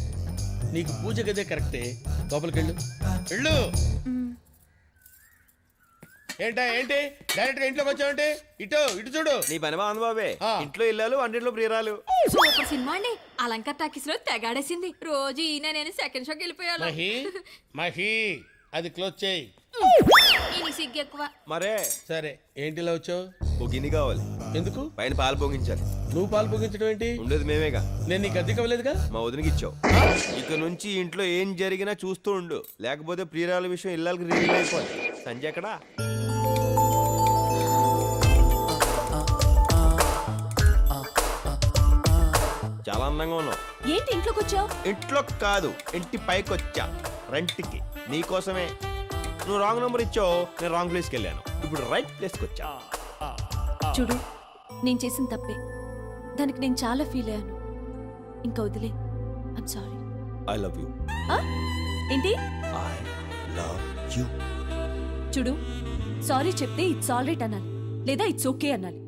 నీకు పూజ గదే కరెక్టే. లోపలికి వెళ్ళు. వెళ్ళు. ఏంటా ఏంటి డైరెక్ట్ గా ఇంట్లోకి వచ్చావంటే? ఇటు ఇటు చూడు. నీ పని బాగుంది బాబే. ఇంట్లో ఇల్లాలు, వంటింట్లో ప్రియురాలు. సూపర్ సినిమా అండి. అలంకార్ టాకీస్ లో తెగాడేసింది. రోజు ఈయన నేను సెకండ్ షోకి వెళ్ళిపోయాను. మహి మహి అది క్లోజ్ చేయి. ఈయన సిగ్గు ఎక్కువ. మరే సరే ఏంటి ఇలా వచ్చావు? ఓ గిన్నె కావాలి. ఎందుకు? పైన పాలు పొంగించాలి. నువ్వు పాలు పొంగించడం ఏంటి? ఉండేది మేమేగా. నేను నీకు అద్దె ఇవ్వలేదుగా. మా వదినకి ఇచ్చావు. ఇక నుంచి ఇంట్లో ఏం జరిగినా చూస్తూ ఉండు, లేకపోతే ప్రియురాల విషయం ఇల్లాలకి రివీల్ అయిపోద్ది. సంజయ్ ఎక్కడా? చాలా అందంగా ఉన్నావు. ఏంటి ఇంట్లోకి వచ్చావు? ఇంట్లో కాదు, ఇంటి పైకి వచ్చా రెంట్కి. నీకోసమే. నువ్వు రాంగ్ నెంబర్ ఇచ్చావు, నేను రాంగ్ ప్లేస్కి వెళ్ళాను. ఇప్పుడు రైట్ ప్లేస్కి వచ్చా. చూడు, నేను చేసిన తప్పే, దానికి నేను చాలా ఫీల్ అయ్యాను. ఇంకా వదిలే. I'm sorry. I love you. ఏంటి? I love you. చూడు, సారీ చెప్తే ఇట్స్ ఆల్ రైట్ అనాలి, లేదా ఇట్స్ ఓకే అనాలి.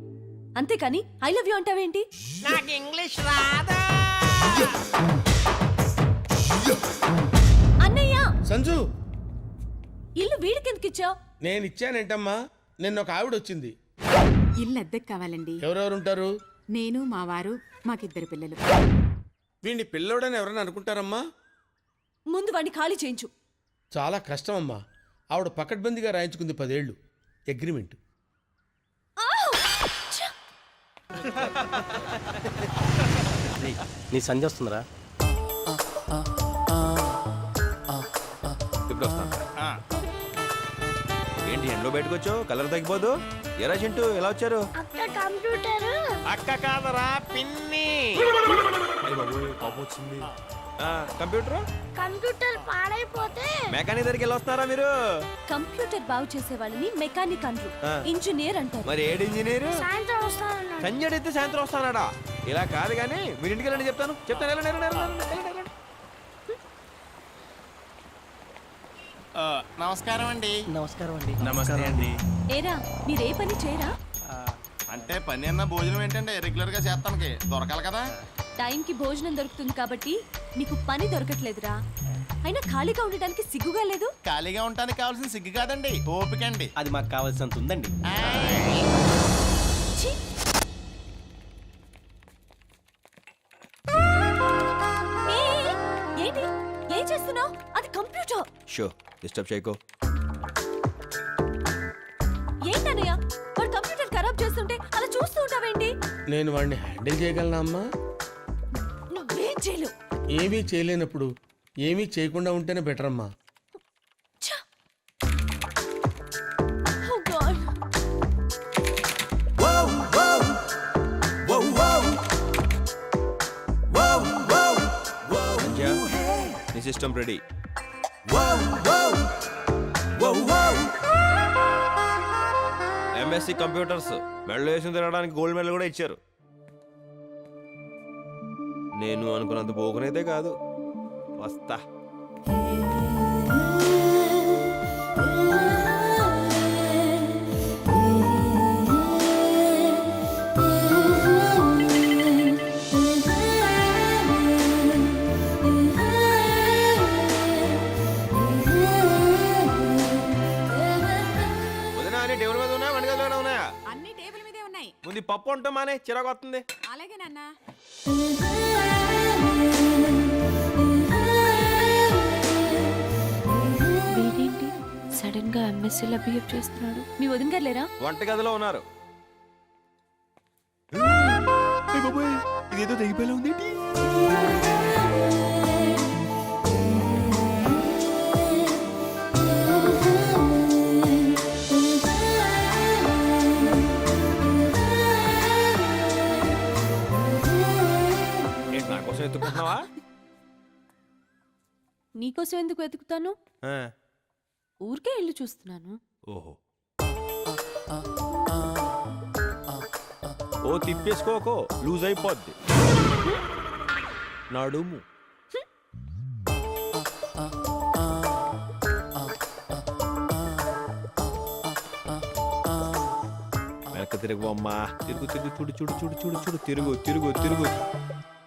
అంతేకాని ఐ లవ్ యూ అంటావేంటి? నాకు ఇంగ్లీష్ రాదా? అన్నయ్య! సంజు, ఇల్లు వీడికెందుకు ఇచ్చావు? నేను ఇచ్చానేంటమ్మా? నిన్న ఒక ఆవిడ వచ్చింది. ఇల్లు అద్దెకి కావాలండి. ఎవరెవరు ఉంటారు? నేను, మా వారు, మాకిద్దరు పిల్లలు. వీడిని పిల్లోడని ఎవరైనా అనుకుంటారమ్మా? ముందు వాడిని ఖాళీ చేయించు. చాలా కష్టం అమ్మా. ఆవిడ పకడ్బందీగా రాయించుకుంది 10 ఏళ్ళు అగ్రిమెంట్. నీ సంధ్య వస్తుందిరా. ఇప్పుడు వస్తాను. ఏంటి ఎండలో బయటకు వచ్చావు? కలర్ తగ్గిపోదు. ఎరా చింటూ ఎలా వచ్చారు? అక్క కంప్యూటర్ అక్క కాదరా పిన్ని. కంప్యూటర్ కంప్యూటర్ పాడైపోతే మెకానిక్ దగ్గరికి వెళ్ళి వస్తారా మీరు? కంప్యూటర్ బాగు చేసే వాళ్ళని మెకానిక్ అంటారు, ఇంజనీర్ అంటారు. మరి ఏడు ఇంజనీర్? సాయంత్రం వస్తానన్నాడు. సంజయ్ అయితే సాయంత్రం వస్తానడా? ఇలా కాదు కానీ మీరు ఇంటికి వెళ్ళండి, చెప్తాను. నమస్కారం అండి. నమస్కారం అండి. నమస్తే అండి. ఏరా, మీరే పని చేయరా? అంటే పని అన్న భోజనం ఏంటంటే రెగ్యులర్ గా చేస్తానికి దొరకాలి కదా. టైంకి భోజనం దొరుకుతుంది కాబట్టి మీకు పని దొరకట్లేదురా. అయినా ఖాళీగా ఉండడానికి సిగ్గుగా లేదు? ఖాళీగా ఉండడానికి కావాల్సిన సిగ్గు కాదండి, ఓపిక అండి. అది మాకు కావాల్సినంత ఉందండి. ఛీ! ఏంటి? ఏం చేస్తున్నావు? అది కంప్యూటర్. Show disturb చేయకో. ఏంటన్నయ్య వాడు కంప్యూటర్ ఖరాబ్ చేస్తుంటే అలా చూస్తూ ఉంటావేంటి? నేను వాడిని హ్యాండిల్ చేయగలనా అమ్మా? నువ్వేం చేయలేవు. ఏమీ చేయలేనప్పుడు ఏమీ చేయకుండా ఉంటేనే బెటర్ అమ్మా. Oh God. సంధ్య, నీ సిస్టమ్ రెడీ. ఎంఎస్సి కంప్యూటర్స్ మెడలో వేసుకుని తిరగడానికి గోల్డ్ మెడల్ కూడా ఇచ్చారు. నేను అనుకున్నంత పోకునైతే కాదు, వస్తా. వదినా, అన్ని టేబుల్ మీద ఉన్నాయా, వంటగదిలోనే ఉన్నాయా? అన్ని టేబుల్ మీదే ఉన్నాయి. ముందు ఈ పప్పు ఉంటాం మానే, చిరాకు వస్తుంది. అలాగే నాన్న. వీడేంటి సడన్ గా ఎంఎస్సీలా బిహేవ్ చేస్తున్నాడు? మీ వదిన గారు లేరా? వంటగదిలో ఉన్నారు. ఇదేదో తెగిపోయేలా ఉంది. ఏంటి నా కోసం ఎత్తుకుంటున్నావా? నీకోసం ఎందుకు వెతుకుతాను? ఊరికే ఇల్లు చూస్తున్నాను. ఓహో, ఓ తిప్పేసుకోకో, లూజ్ అయిపోద్ది నడుము. వెనక తిరుగు అమ్మా, తిరుగు తిరుగు, చూడు చూడు చూడు చూడు చూడు, తిరుగు తిరుగు తిరుగు.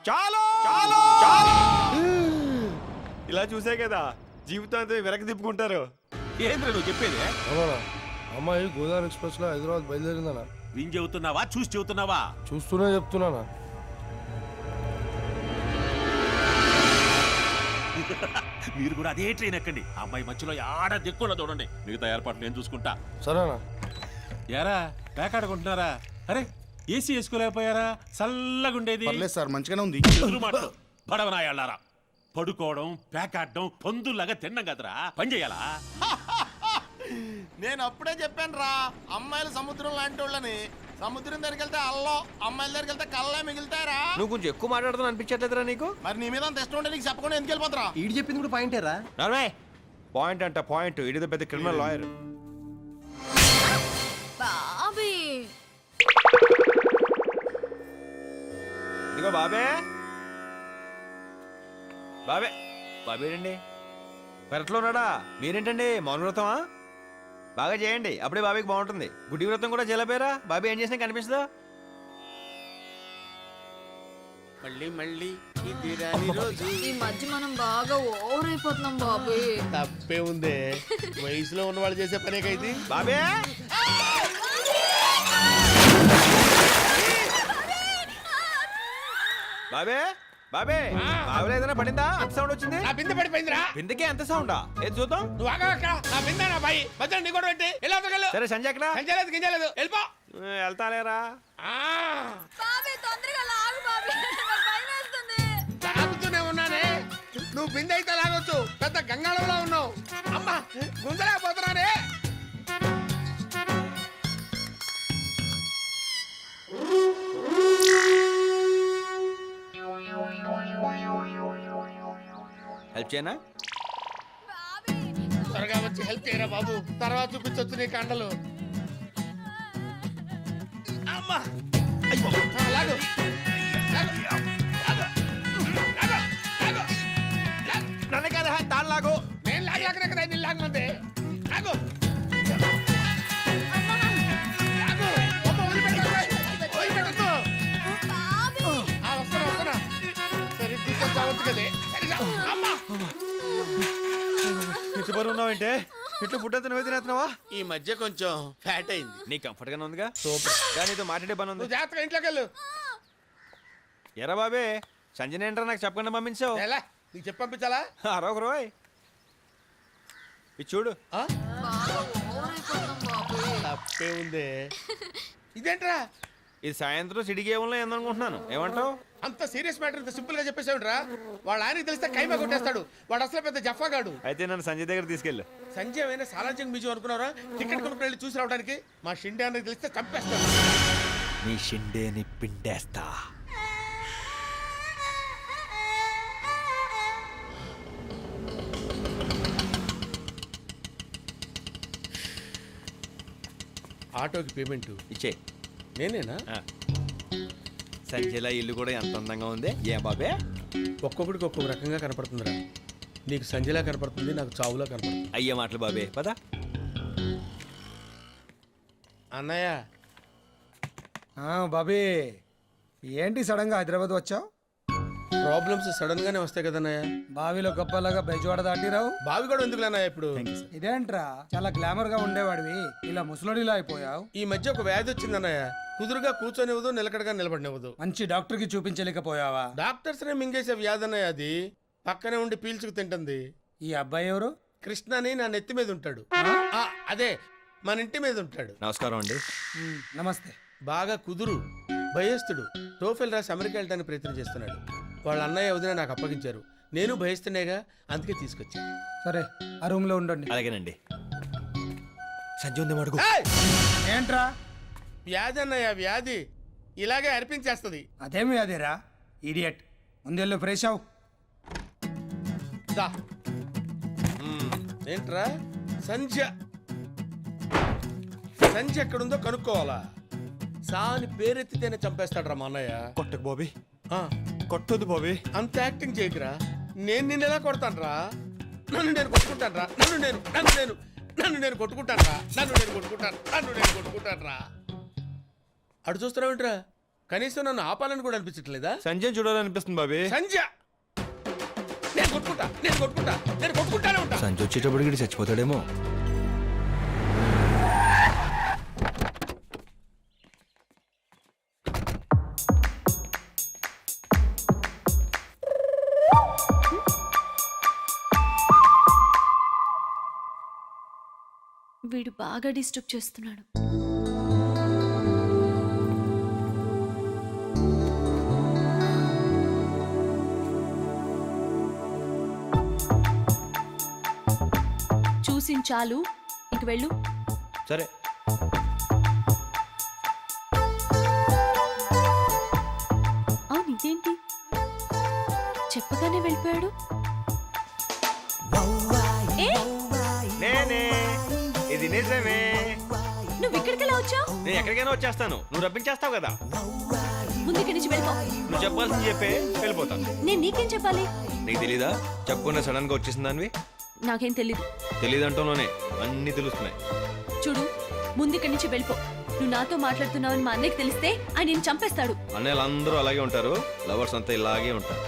చాలు చాలు చాలు. ఇలా చూసే కదా జీవితాంతో వెనక్కి తిప్పుకుంటారు. ఏంద్ర నువ్వు చెప్పేది? అమ్మాయి గోదావరి ఎక్స్ప్రెస్ లో హైదరాబాద్ బయలుదేరిందనా? విన్ చెబుతున్నావా చూసి చెబుతున్నావా? చూస్తూనే చెప్తున్నానా. మీరు కూడా అదే ట్రైన్ ఎక్కండి. ఆ అమ్మాయి మధ్యలో ఆడ దిక్కున్నా చూడండి. మిగతా ఏర్పాట్లు నేను చూసుకుంటా. సరేనా? యారా ప్యాక్ ఆడుకుంటున్నారా? అరే ఏసీ వేసుకోలేకపోయారా? చల్లగుండేది. పర్లేదు సార్, మంచిగానే ఉంది. బడవనాయాళ్ళారా, పడుకోవడం ప్యాక్ ఆడడం పందుల్లాగా తిన్నాం కదరా, పని చేయాలా? నేను అప్పుడే చెప్పాను రా, అమ్మాయిలు సముద్రం లాంటి వాళ్ళని. సముద్రం దగ్గరికి వెళ్తే అల్లం, అమ్మాయిల దగ్గరికి వెళ్తే కళ్ళే మిగులుతారా? నువ్వు కొంచెం ఎక్కువ మాట్లాడుతున్నా అనిపించట్లేదురా నీకు? మరి నీ మీద అంత ఇష్టం ఉంటే నీకు చెప్పకుండా ఎందుకు వెళ్ళిపోతారా? ఈడు చెప్పింది కూడా పాయింటేరా? పాయింట్ అంట పాయింట్. ఇది పెద్ద క్రిమినల్ లాయర్. బాబీ ఇదిగో బాబే, బాబే బాబే రండి. పెరట్లో ఉన్నాడా? మీరేంటండి మౌన వ్రతమా? బాగా చేయండి, అప్పుడే బాబీకి బాగుంటుంది. గుడి వ్రతం కూడా చేయలేపోయారా? బాబీ ఏం చేసినా కనిపిస్తుందా? మళ్ళీ మళ్ళీ ఇది రాని రోజు. ఈ మధ్య మనం బాగా ఓవర్ అయిపోతున్నాం బాబీ. తప్పే ఉందే, వయసులో ఉన్న వాళ్ళు చేసే పనే కైది. బాబే బాబే బాబే, బాబులో ఏదైనా పడిందా? అంత సౌండ్ వచ్చింది. నా బిందె పడిపోయిందిరా. బిందెకే అంత సౌండా? ఏది చూద్దాం. నువ్వు ఆగా అక్కడ. నా బిందె నా బాయి మధ్యలో నీ కూడా పెట్టి ఎలా తగలు. సరే సంజయ్ ఎక్కడ? సంజయలేదు గింజలేదు, వెళ్ళిపో. వెళ్తాలేరా? బాబీ తొందరగా లాగు బాబీ, నాకు భయం వేస్తుంది. లాగుతూనే ఉన్నానే. నువ్వు బిందె అయితే లాగొచ్చు, పెద్ద గంగాళంలో ఉన్నావు. అమ్మా గుంజలేకపోతున్నానే. హెల్ప్ చేయనా? త్వరగా వచ్చి హెల్ప్ చేయరా బాబు, తర్వాత చూపించొచ్చు నీ కండలు. అమ్మా లాగు నన్ను కదా తాను లాగు. నేను లాగలేకనే కదా నేను లాగమంది. లాగు లాగు. అమ్మ వదిలిపెట్టకు. వస్తున్నా వస్తున్నా. సరే తీసుకొని చావచ్చు కదే. సరిగా అమ్మా. ఇంటి బరువు ఉన్నావంటే ఇట్లా ఫుడ్ అంతా నువ్వే తినేస్తున్నావా? ఈ మధ్య కొంచెం ఫ్యాట్ అయింది. నీ కంఫర్ట్ గానే ఉందిగా? సూపర్. కానీ నీతో మాట్లాడే పని ఉంది. నువ్వు జాగ్రత్తగా ఇంట్లోకి వెళ్ళు. ఎరా బాబే, సంజయ్ ఏంట్రా నాకు చెప్పకుండా పంపించావు? ఎలా నీకు చెప్పి పంపించాలా? అరొక రోయ్. ఇది చూడు. తప్పే ఉందే. ఇదేంట్రా? ఇది సాయంత్రం సిటీ గేమ్లో ఏందనుకుంటున్నాను. ఏమంటావు? అంత సీరియస్ మ్యాటర్ ఇంత సింపుల్ గా చెప్పేసావుట్రా. వాళ్ళ ఆయనకి తెలిస్తే కైమా కొట్టేస్తాడు. వాడు అసలు పెద్ద జఫాగాడు. అయితే నన్ను సంజయ్ దగ్గర తీసుకెళ్ళు. సంజయ్ అయినా సాలాంజంగ్ మ్యూజియం అనుకున్నారా? టికెట్ కొనుక్కుని వెళ్ళి చూసి రావడానికి. మా షిండే అన్నకి తెలిస్తే చంపేస్తాడు. నీ షిండేని పిండేస్తా. ఆటోకి పేమెంట్ ఇచ్చే. నేనేనా? సంజయ్లా ఇల్లు కూడా ఎంత అందంగా ఉంది. ఏ బాబే? ఒక్కొక్కడికి ఒక్కొక్క రకంగా కనపడుతుందిరా. నీకు సంజయ్లా కనపడుతుంది, నాకు చావులా కనపడుతుంది. అయ్యే మాటలు బాబే. పద. అన్నయ్య. బాబీ ఏంటి సడన్ గా హైదరాబాద్ వచ్చావు? ప్రాబ్లమ్స్ సడన్ గానే వస్తాయి కదన్నయ్య. బావిలో గొప్పలాగా బెజవాడ దాటిరావు. బావి కూడా ఎందుకు అన్నయ్య ఇప్పుడు? ఇదేంట్రా చాలా గ్లామర్ గా ఉండేవాడివి, ఇలా ముసలోడిలా అయిపోయావు. ఈ మధ్య ఒక వ్యాధి వచ్చిందన్నయ్య. కుదురుగా కూర్చొనివ్వదు, నిలకడగా నిలబడినివ్వదు. మంచి డాక్టర్ కి చూపించలేకపోయావా? డాక్టర్స్ నే మింగేసే వ్యాధి అన్నయ్య అది. పక్కనే ఉండి పీల్చుకు తింటుంది. ఈ అబ్బాయి ఎవరు? కృష్ణ అని నా నెత్తి మీద ఉంటాడు. అదే మన ఇంటి మీద ఉంటాడు. నమస్కారం అండి. నమస్తే. బాగా కుదురు, భయస్తుడు. టోఫెల్ రాసి అమెరికా వెళ్ళడానికి ప్రయత్నం చేస్తున్నాడు. వాళ్ళ అన్నయ్య వదిన నాకు అప్పగించారు. నేను భయస్తునేగా, అందుకే తీసుకొచ్చా. సరే ఆ రూమ్ లో ఉండండి. అలాగేనండి. సంజయ్ ఉంది మడుగు. ఏంట్రా? వ్యాధి అన్నయ్య, వ్యాధి ఇలాగే అర్పించేస్తుంది. అదేం వ్యాధిరా ఇడియట్. ముందెళ్ళు ఫ్రెష్ అవు. ఏంట్రా? సంధ్య ఎక్కడుందో కనుక్కోవాలా? సాని పేరెత్తితేనే చంపేస్తాడ్రా మా అన్నయ్య. కొట్టకు బాబీ. కొట్టదు బాబీ. అంత యాక్టింగ్ చేయకురా. నేను నిన్ను ఎలా కొడతానురా? నన్ను నేను కొట్టుకుంటానురా. నన్ను నేను కొట్టుకుంటానురా. అటు చూస్తున్నావేంట్రా? కనీసం నన్ను ఆపాలని కూడా అనిపించట్లేదా? సంజయ్ చూడాలనిపిస్తుంది బాబీ. సంజయ్ నేను కొట్టుకుంటానే ఉంటా. సంజయ్ వచ్చేటప్పుడు చచ్చిపోతాడేమో. వీడు బాగా డిస్టర్బ్ చేస్తున్నాడు. చూసించాలు, ఇంక వెళ్ళు. సరే. అవును ఇదేంటి చెప్పగానే వెళ్ళిపోయాడు? నేనే. ఇది నిజమే. నువ్వు ఇక్కడికెలా వచ్చావు? నేను ఎక్కడికైనా వచ్చేస్తాను. నువ్వు రప్పించేస్తావు కదా. ముందుకి నుంచి వెళ్ళిపో. నువ్వు చెప్పాల్సింది చెప్పే వెళ్ళిపోతాను. నేను నీకేం చెప్పాలి? నీకు తెలీదా? చెప్పకుండా సడన్ గా వచ్చేసింది దానివి. నాకేం తెలీదు. తెలీదంటూనే అన్ని తెలుస్తున్నాయి. చూడు, ముందుకి నుంచి వెళ్ళిపో. నువ్వు నాతో మాట్లాడుతున్నావని మా అన్నయ్యకి తెలిస్తే ఆయన నేను చంపేస్తాడు. అన్నయ్యలు అందరూ అలాగే ఉంటారు. లవర్స్ అంతా ఇలాగే ఉంటారు.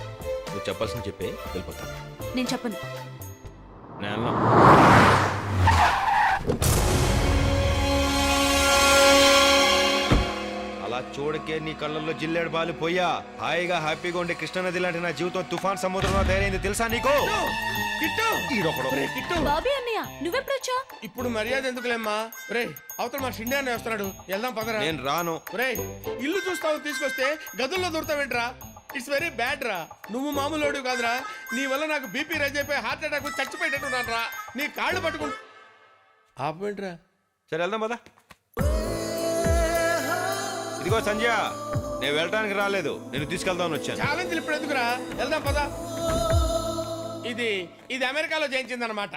నువ్వు చెప్పాల్సింది చెప్పే వెళ్ళిపోతాను. నేను చెప్పను. నేను అలా చూడకే నీ కళ్ళల్లో జిల్లేడు బాలు పోయా. హాయిగా హ్యాపీగా ఉండే కృష్ణానది లాంటి నా జీవితం తుఫాన్ సముద్రంలో తయారైంది తెలుసా నీకు? బాబీ అన్నయ్య నువ్వెప్పుడు వచ్చా? ఇప్పుడు మర్యాద ఎందుకులేమ్మా. రే అవతల మా షిండే అన్నయ్య వస్తున్నాడు. వెళ్దాం పదరా. నేను రాను. రే ఇల్లు చూస్తావు తీసుకొస్తే గదుల్లో దూరతావేంట్రా? ఇట్స్ వెరీ బ్యాడ్ రా. నువ్వు మామూలు కాదురా. నీ వల్ల నాకు బీపీ రైజ్ అయిపోయి హార్ట్ అటాక్ చచ్చిపోయేటట్టున్నాను రా. నీ కాళ్ళు పట్టుకుంటా ఆపేంట్రా. సరే వెళ్దాం పదా. ఇదిగో సంజయ్, నేను వెళ్ళడానికి రాలేదు, నేను తీసుకెళ్దామని వచ్చాను. ఛాలెంజ్ ఇప్పుడు ఎందుకురా? వెళ్దాం పదా. ఇది అమెరికాలో జయించింది అనమాట.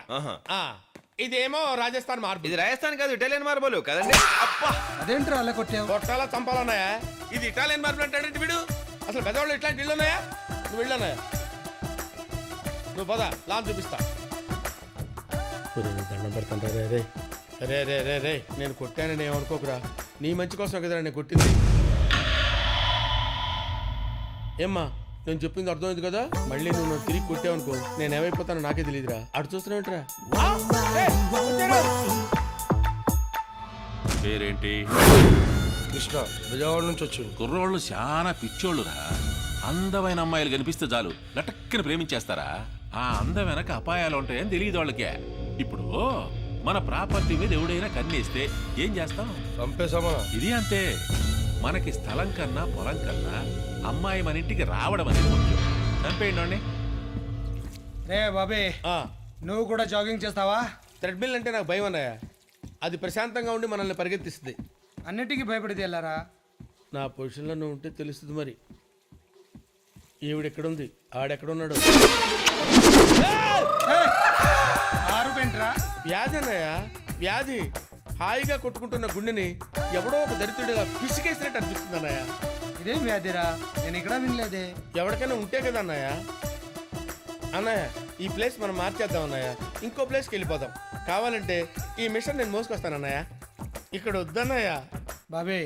ఇదేమో రాజస్థాన్ మార్బుల్. ఇది రాజస్థాన్ కాదు, ఇటాలియన్ మార్బుల్ కదండి. అబ్బా అదేంట్రా అలా కొట్టావు? కొట్టాలా చంపాలన్నాయా? ఇది ఇటాలియన్ మార్బుల్ అంటాడేంటి వీడు? అసలు పెద్దవాళ్ళు ఇట్లాంటి ఇల్లు ఉన్నాయా? నువ్వు వెళ్ళన్నాయా? నువ్వు పద, లాన్ చూపిస్తా. దండం పెడతాను. రే రే రే రే రే రే నేను కొట్టానని ఏమనుకోకురా. నీ మంచి కోసం కదరా నేను కొట్టింది. ఏమ్మా నేను చెప్పింది అర్థమైంది కదా? మళ్ళీ నువ్వు తిరిగి కొట్టావనుకో నేను ఏమైపోతానో నాకే తెలియదురా. అటు చూస్తున్నావుంటరా. పేరేంటి? కృష్ణ, విజయవాడ నుంచి వచ్చాడు. కుర్రోళ్ళు చాలా పిచ్చోళ్ళురా. అందమైన అమ్మాయిలు కనిపిస్తే చాలు లటక్కని ప్రేమించేస్తారా? ఆ అందం వెనక అపాయాలు ఉంటాయని తెలియదు వాళ్ళకే. ఇప్పుడు మన ప్రాపర్టీ మీద ఎవడైనా కన్నేస్తే ఏం చేస్తాం? చంపేశామా? ఇది అంతే. మనకి స్థలం కన్నా పొలం కన్నా అమ్మాయి మన ఇంటికి రావడం అనేది ముఖ్యం. చంపేయండి. రే బాబే, నువ్వు కూడా జాగింగ్ చేస్తావా? థ్రెడ్మిల్ అంటే నాకు భయం అన్నయ్య. అది ప్రశాంతంగా ఉండి మనల్ని పరిగెత్తిస్తుంది. అన్నిటికీ భయపడితే వెళ్ళారా? నా పొజిషన్లో నువ్వు ఉంటే తెలుస్తుంది మరి. ఈవిడెక్కడుంది, ఆడెక్కడున్నాడు? వ్యాధి అన్నయ్య, వ్యాధి. హాయిగా కొట్టుకుంటున్న గుండెని ఎవడో ఒక దరిద్రుడిగా పిసికేసినట్టు అనిపిస్తుంది అన్నయ్య. ఇదేం వ్యాధిరా? నేను ఇక్కడ వినలేదే. ఎవరికైనా ఉంటే కదా అన్నయ్య. అన్నయ్య, ఈ ప్లేస్ మనం మార్చేద్దాం అన్నయ్య. ఇంకో ప్లేస్కి వెళ్ళిపోదాం. కావాలంటే ఈ మిషన్ నేను మోసుకొస్తాను అన్నయ్య. ఇక్కడ వద్దన్నయ్య. బాబే,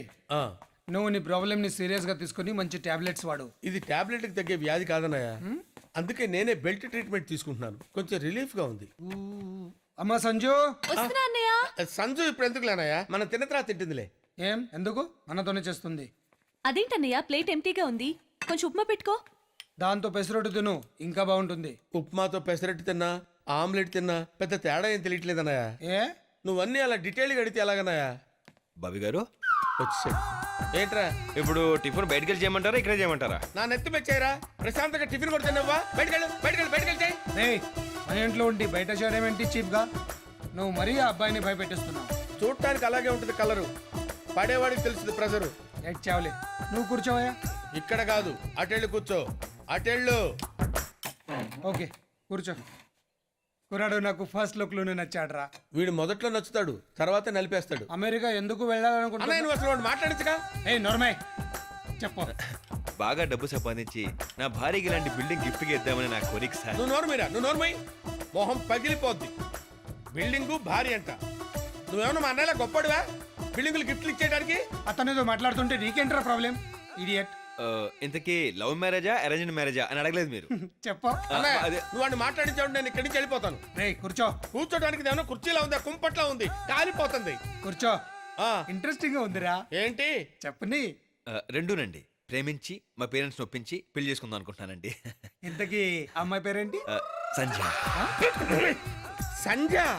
నువ్వు నీ ప్రాబ్లమ్ ని సీరియస్ గా తీసుకుని మంచి టాబ్లెట్స్ వాడు. ఇది టాబ్లెట్ కి తగ్గే వ్యాధి కాదన్నయ్య. అందుకే నేనే బెల్ట్ ట్రీట్మెంట్ తీసుకుంటున్నాను. కొంచెం రిలీఫ్ గా ఉంది. అమ్మా సంజు. సంజు ఇప్పుడు ఎందుకు లేనయ్యా? మనం తిన్న తర్వాత తింటుందిలే. ఏం ఎందుకు? మనతోనే చేస్తుంది. అదేంటన్నయ్య, ప్లేట్ ఎంటీగా ఉంది, కొంచెం ఉప్మా పెట్టుకో. దాంతో పెసరట్టు తిను, ఇంకా బాగుంటుంది. ఉప్మాతో పెసరట్టు తిన్నా, ఆమ్లెట్ తిన్నా పెద్ద తేడా ఏం తెలియట్లేదన్నయ్య. నువ్వన్నీ అలా డీటెయిల్గా అడిగితే ఎలాగన్నయ్యా? బాబీ గారు వచ్చేసాడు. ఏంట్రా ఇప్పుడు టిఫిన్ బయటకు వెళ్ళి చేయమంటారా, ఇక్కడే చేయమంటారా? నా నెత్తి మెచ్చాయిరా. ప్రశాంతంగా టిఫిన్ కూడా తిన్నావా? బయటకెళ్ళి మన ఇంట్లో ఉండి బయట చేయడం ఏంటి చీప్ గా? నువ్వు మరీ ఆ అబ్బాయిని భయపెట్టిస్తున్నావు. చూడటానికి అలాగే ఉంటుంది కలరు, పడేవాడికి తెలుస్తుంది ప్రెజరు. చావులే, నువ్వు కూర్చోవయ్యా. ఇక్కడ కాదు, అటెళ్ళు కూర్చో. అటెళ్ళు. ఓకే కూర్చో. కురాడు నాకు ఫస్ట్ లుక్ లోనే నచ్చాడురా. వీడు మొదట్లో నచ్చుతాడు, తర్వాత నలిపేస్తాడు. అమెరికా ఎందుకు వెళ్ళాలనుకుంటున్నా? అసలు మాట్లాడించగా. నోర్మై చెప్పు. బాగా డబ్బు సంపాదించి నా భార్యకి ఇలాంటి బిల్డింగ్ గిఫ్ట్ గా ఇద్దామని నా కోరిక సార్. నువ్వు నోర్మై, మొహం పగిలిపోద్ది. బిల్డింగు భార్య అంట. నువ్వేమన్నా మా అన్నయ్యలా గొప్పడువా బిల్డింగులు గిఫ్ట్లు ఇచ్చేయడానికి? అతనితో మాట్లాడుతుంటే నీకేంట్రా ప్రాబ్లం? ఇడియట్. ఇంతకీ లవ్ మ్యారేజా అరేంజ్డ్ మ్యారేజా అని అడగలేదు మీరు. చెప్పు. నువ్వు వాడిని మాట్లాడించావు, నేను ఇక్కడి నుంచి వెళ్ళిపోతాను. కూర్చో. కూర్చోడానికి ఏమన్నా కుర్చీలా ఉందా, కుంపట్లా ఉంది, కాలిపోతుంది. కూర్చో. ఇంట్రెస్టింగ్ గా ఉందిరా. ఏంటి చెప్పని? రెండూనండి. ప్రేమించి మా పేరెంట్స్ నొప్పించి పెళ్లి చేసుకుందాం అనుకుంటున్నానండి. ఇంతకీ అమ్మాయి పేరేంటి? సంజయ్. సంజయ్?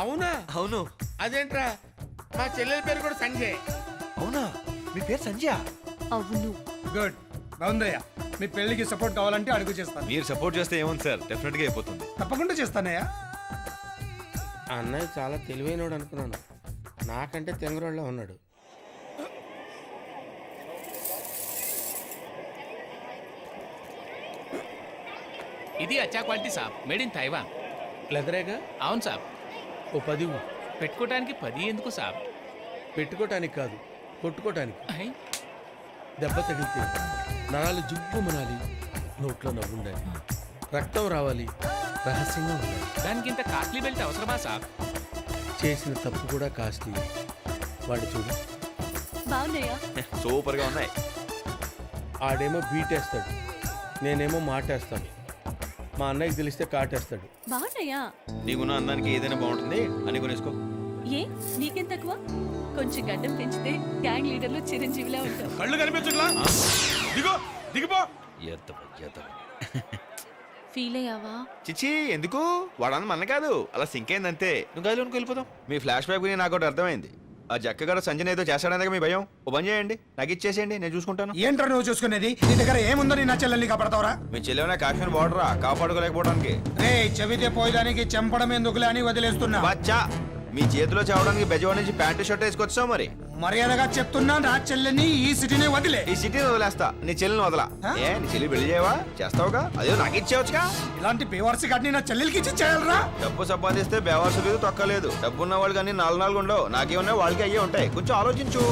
అవునా? అవును. అదేంట్రా, మా చెల్లెల పేరు కూడా సంజయ్. అవునా? మీ పేరు సంజయ్? అవును. గుడ్, బాగుందయ్యా. మీ పెళ్లికి సపోర్ట్ కావాలంటే అడుగు చేస్తాను. మీరు సపోర్ట్ చేస్తే ఏముంది సార్, డెఫినెట్ గా అయిపోతుంది. తప్పకుండా చేస్తానయ్యా. అన్నయ్య చాలా తెలివైనోడు అనుకున్నాను, నాకంటే తెంగరోళ్ళ ఉన్నాడు. ఇది అచ్చా క్వాలిటీ సాబ్, మేడ్ ఇన్ తైవాన్. లెదరేగా? అవును సాబ్. ఓ 10 పెట్టుకోవడానికి 10 ఎందుకు సాబ్? పెట్టుకోవటానికి కాదు, కొట్టుకోవటానికి. దెబ్బ తగిలితే నరాలు జుబ్బు మనాలి, నోట్లో నవ్వుండాలి, రక్తం రావాలి, రహస్యంగా ఉండాలి. దానికి ఇంత కాస్ట్లీ బెల్ట్ అవసరమా సాబ్? చేసిన తప్పు కూడా కాస్ట్లీ. వాడు చూడు. బాగున్నాయా? సూపర్ గా ఉన్నాయి. ఆడేమో బీటేస్తాడు, నేనేమో మాటేస్తాను. మా అన్నయ్యకి తెలిస్తే కాటేస్తాడు. బాగున్నాయా? నీకున్న అందానికి ఏదైనా బాగుంటుంది అని కొనేసుకో. ఏ నీకేం తక్కువ? కొంచెం గడ్డం పెంచితే గ్యాంగ్ లీడర్లు చిరంజీవిలా ఉంటావు. కళ్ళు కనిపించట్లా? దిగిపో. ఫీల్ అయ్యావా? చిచ్చి ఎందుకు? వాడని మన కాదు, అలా సింక్ అయిందంతే. నువ్వు గదిలోనికి వెళ్ళిపోతాం. మీ ఫ్లాష్ బ్యాక్ గురించి నాకు ఒకటి అర్థమైంది. ఆ జక్కగారు సంజయ్ ఏదో చేస్తాడనే మీ భయం. ఓ పని చేయండి, నాకు ఇచ్చేసేయండి, నేను చూసుకుంటాను. ఏంట్రా నువ్వు చూసుకునేది? నీ దగ్గర ఏముందో నీ నా చెల్లెల్ని కాపాడతావరా? మీ చెల్లెమైనా కాశ్మీర్ బార్డరా, కాపాడుకోలేకపోవడానికి. రే చెబితే పోయేదానికి చెంపడం ఎందుకులే అని వదిలేస్తున్నా. బచ్చా, మీ చేతిలో చావడానికి బెజవాడ నుంచి ప్యాంటు షర్ట్ వేసుకొచ్చావు. మరి మర్యాదగా చెప్తున్నా, నా చెల్లెని ఈ సిటీని వదిలే. ఈ సిటీని వదిలేస్తా, నీ చెల్లెని వదలా. ఏ నీ చెల్లి పెళ్లి చేయవా? చేస్తావుగా, అదే నాకు ఇచ్చేవచ్చుగా. ఇలాంటి బేవర్సి గాడిని నా చెల్లెలకి ఇచ్చి చేయాలరా? డబ్బు సంపాదిస్తే బేవర్సు లేదు, తొక్కలేదు. డబ్బు ఉన్న వాళ్ళు కానీ 4 ఉండవు. నాకేమన్నా వాళ్ళకి అయ్యే ఉంటాయి. కొంచెం ఆలోచించు.